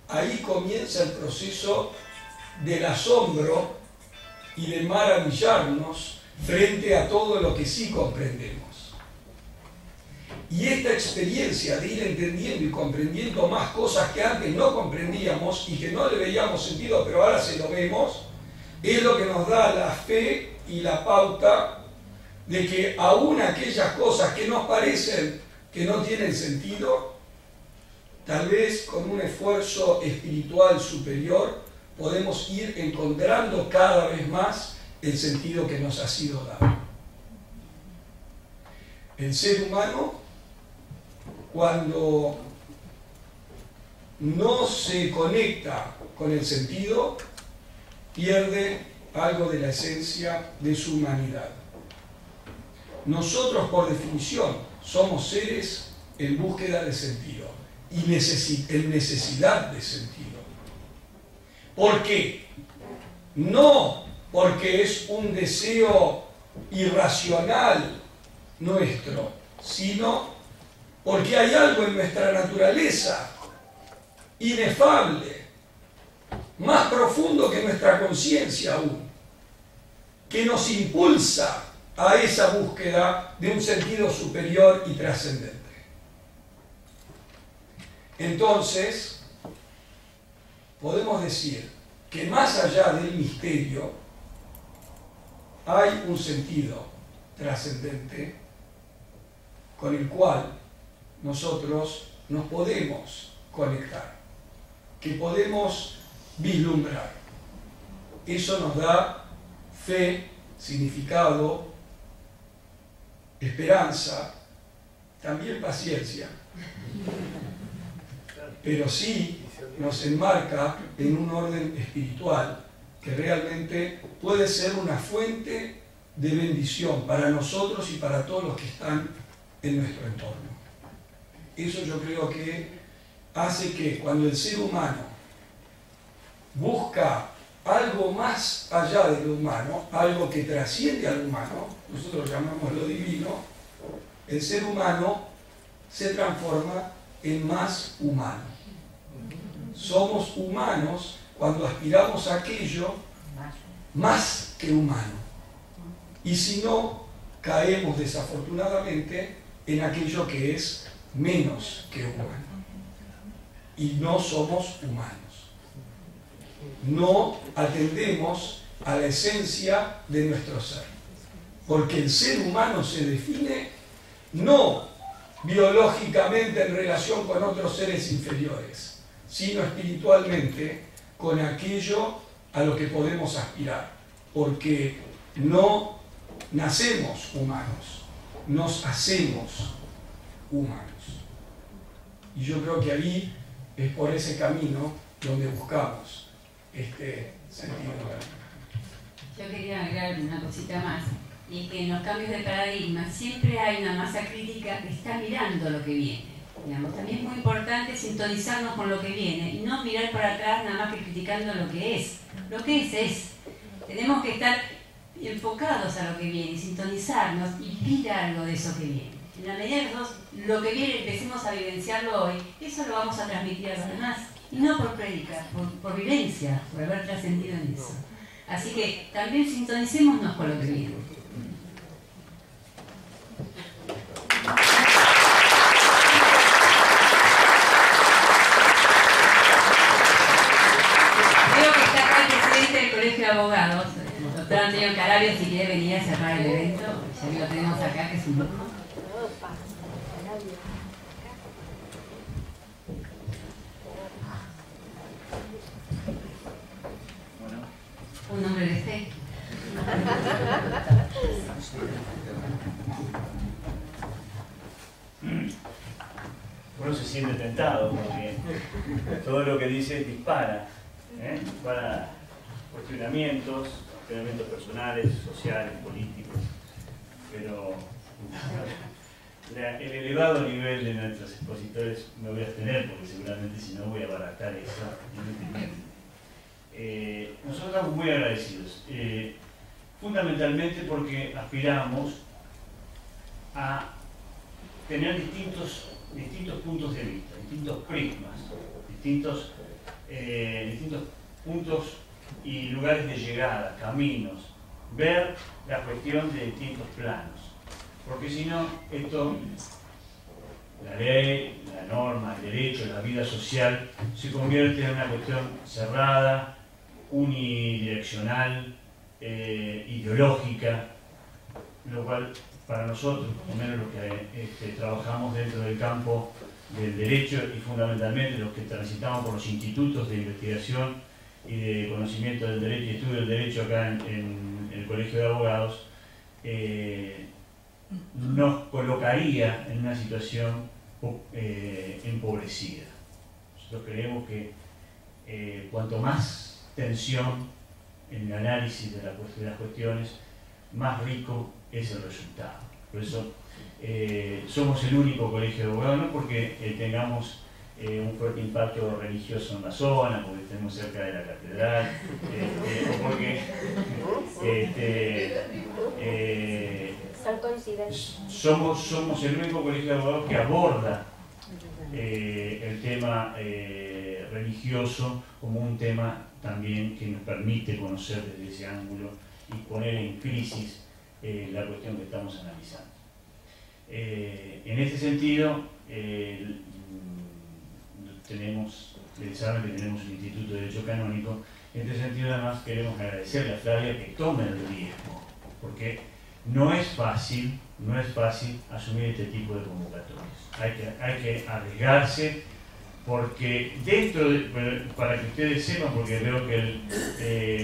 ahí comienza el proceso del asombro y de maravillarnos frente a todo lo que sí comprendemos. Y esta experiencia de ir entendiendo y comprendiendo más cosas que antes no comprendíamos y que no le veíamos sentido, pero ahora se lo vemos, es lo que nos da la fe y la pauta de que aún aquellas cosas que nos parecen que no tienen sentido, tal vez con un esfuerzo espiritual superior podemos ir encontrando cada vez más el sentido que nos ha sido dado. El ser humano, cuando no se conecta con el sentido, pierde algo de la esencia de su humanidad. Nosotros, por definición, somos seres en búsqueda de sentido y en necesidad de sentido. ¿Por qué? No porque es un deseo irracional nuestro, sino porque hay algo en nuestra naturaleza inefable, más profundo que nuestra conciencia aún, que nos impulsa a esa búsqueda de un sentido superior y trascendente. Entonces, podemos decir que más allá del misterio hay un sentido trascendente con el cual nosotros nos podemos conectar, que podemos vislumbrar. Eso nos da fe, significado, esperanza, también paciencia, pero sí nos enmarca en un orden espiritual que realmente puede ser una fuente de bendición para nosotros y para todos los que están en nuestro entorno. Eso yo creo que hace que cuando el ser humano busca algo más allá de lo humano, algo que trasciende al humano, nosotros llamamos lo divino, el ser humano se transforma en más humano. Somos humanos cuando aspiramos a aquello más que humano. Y si no, caemos desafortunadamente en aquello que es menos que humano. Y no somos humanos. No atendemos a la esencia de nuestro ser. Porque el ser humano se define no biológicamente en relación con otros seres inferiores, sino espiritualmente con aquello a lo que podemos aspirar. Porque no nacemos humanos, nos hacemos humanos. Y yo creo que ahí es por ese camino donde buscamos este sentido de la vida. Yo quería agregar una cosita más, y es que en los cambios de paradigma siempre hay una masa crítica que está mirando lo que viene. Digamos, también es muy importante sintonizarnos con lo que viene y no mirar para atrás nada más que criticando lo que es. Lo que es. Tenemos que estar enfocados a lo que viene, sintonizarnos y vivir algo de eso que viene. En la medida que nosotros lo que viene empecemos a vivenciarlo hoy, eso lo vamos a transmitir a los demás. Y no por predicar, por vivencia, por haber trascendido en eso. Así que también sintonicémonos con lo que viene. Veo que está acá el presidente del Colegio de Abogados, el doctor Antonio Carabios, si quiere venir a cerrar el evento, ya que lo tenemos acá, que es un lujo. Un hombre de fe. Uno se siente tentado porque todo lo que dice dispara, dispara cuestionamientos personales, sociales, políticos, pero el elevado nivel de nuestros expositores me voy a abstener porque seguramente si no voy a abaratar eso inútilmente. Nosotros estamos muy agradecidos, fundamentalmente porque aspiramos a tener distintos puntos de vista, distintos prismas, distintos puntos y lugares de llegada, caminos, ver la cuestión de distintos planos, porque si no, esto, la ley, la norma, el derecho, la vida social, se convierte en una cuestión cerrada, unidireccional, ideológica, lo cual para nosotros, por lo menos los que trabajamos dentro del campo del derecho y fundamentalmente los que transitamos por los institutos de investigación y de conocimiento del derecho y estudio del derecho acá en el Colegio de Abogados, nos colocaría en una situación empobrecida. Nosotros creemos que cuanto más tensión en el análisis de las cuestiones, más rico es el resultado. Por eso somos el único colegio de abogados, no porque tengamos un fuerte impacto religioso en la zona, porque estemos cerca de la catedral, o porque somos el único colegio de abogados que aborda el tema religioso como un tema también que nos permite conocer desde ese ángulo y poner en crisis la cuestión que estamos analizando. En este sentido, saben que tenemos un Instituto de Derecho Canónico. En este sentido, además, queremos agradecerle a Flavia que tome el riesgo, porque no es fácil asumir este tipo de convocatorias. Hay que arriesgarse, porque para que ustedes sepan, porque veo que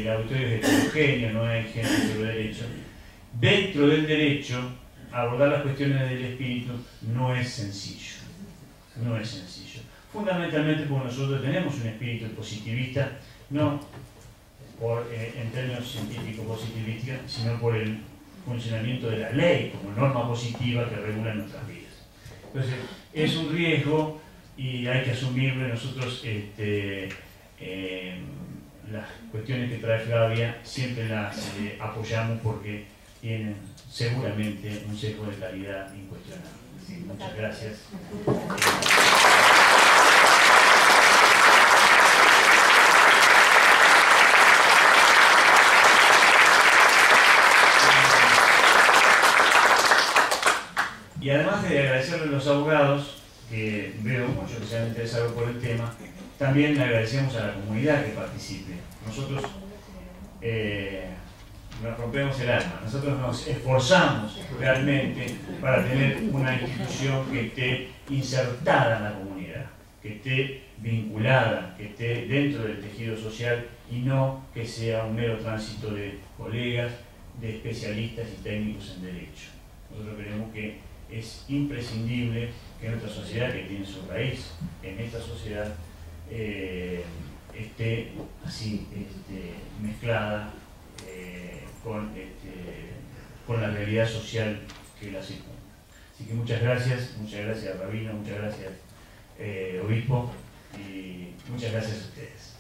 el auditorio es heterogéneo, no hay gente sobre derecho, dentro del derecho, abordar las cuestiones del espíritu no es sencillo. No es sencillo. Fundamentalmente porque nosotros tenemos un espíritu positivista, no en términos científicos positivistas, sino por el funcionamiento de la ley como norma positiva que regula nuestras vidas. Entonces, es un riesgo y hay que asumirlo. Nosotros las cuestiones que trae Flavia siempre las apoyamos porque tienen seguramente un sesgo de calidad incuestionable. Sí, muchas gracias. Y además de agradecerle a los abogados, que veo mucho que se han interesado por el tema, también le agradecemos a la comunidad que participe. Nosotros nos rompemos el alma, nosotros nos esforzamos realmente para tener una institución que esté insertada en la comunidad, que esté vinculada, que esté dentro del tejido social y no que sea un mero tránsito de colegas, de especialistas y técnicos en derecho. Nosotros creemos que es imprescindible que nuestra sociedad, que tiene su raíz en esta sociedad, esté así mezclada con la realidad social que la circunda. Así que muchas gracias Rabino, muchas gracias Obispo, y muchas gracias a ustedes.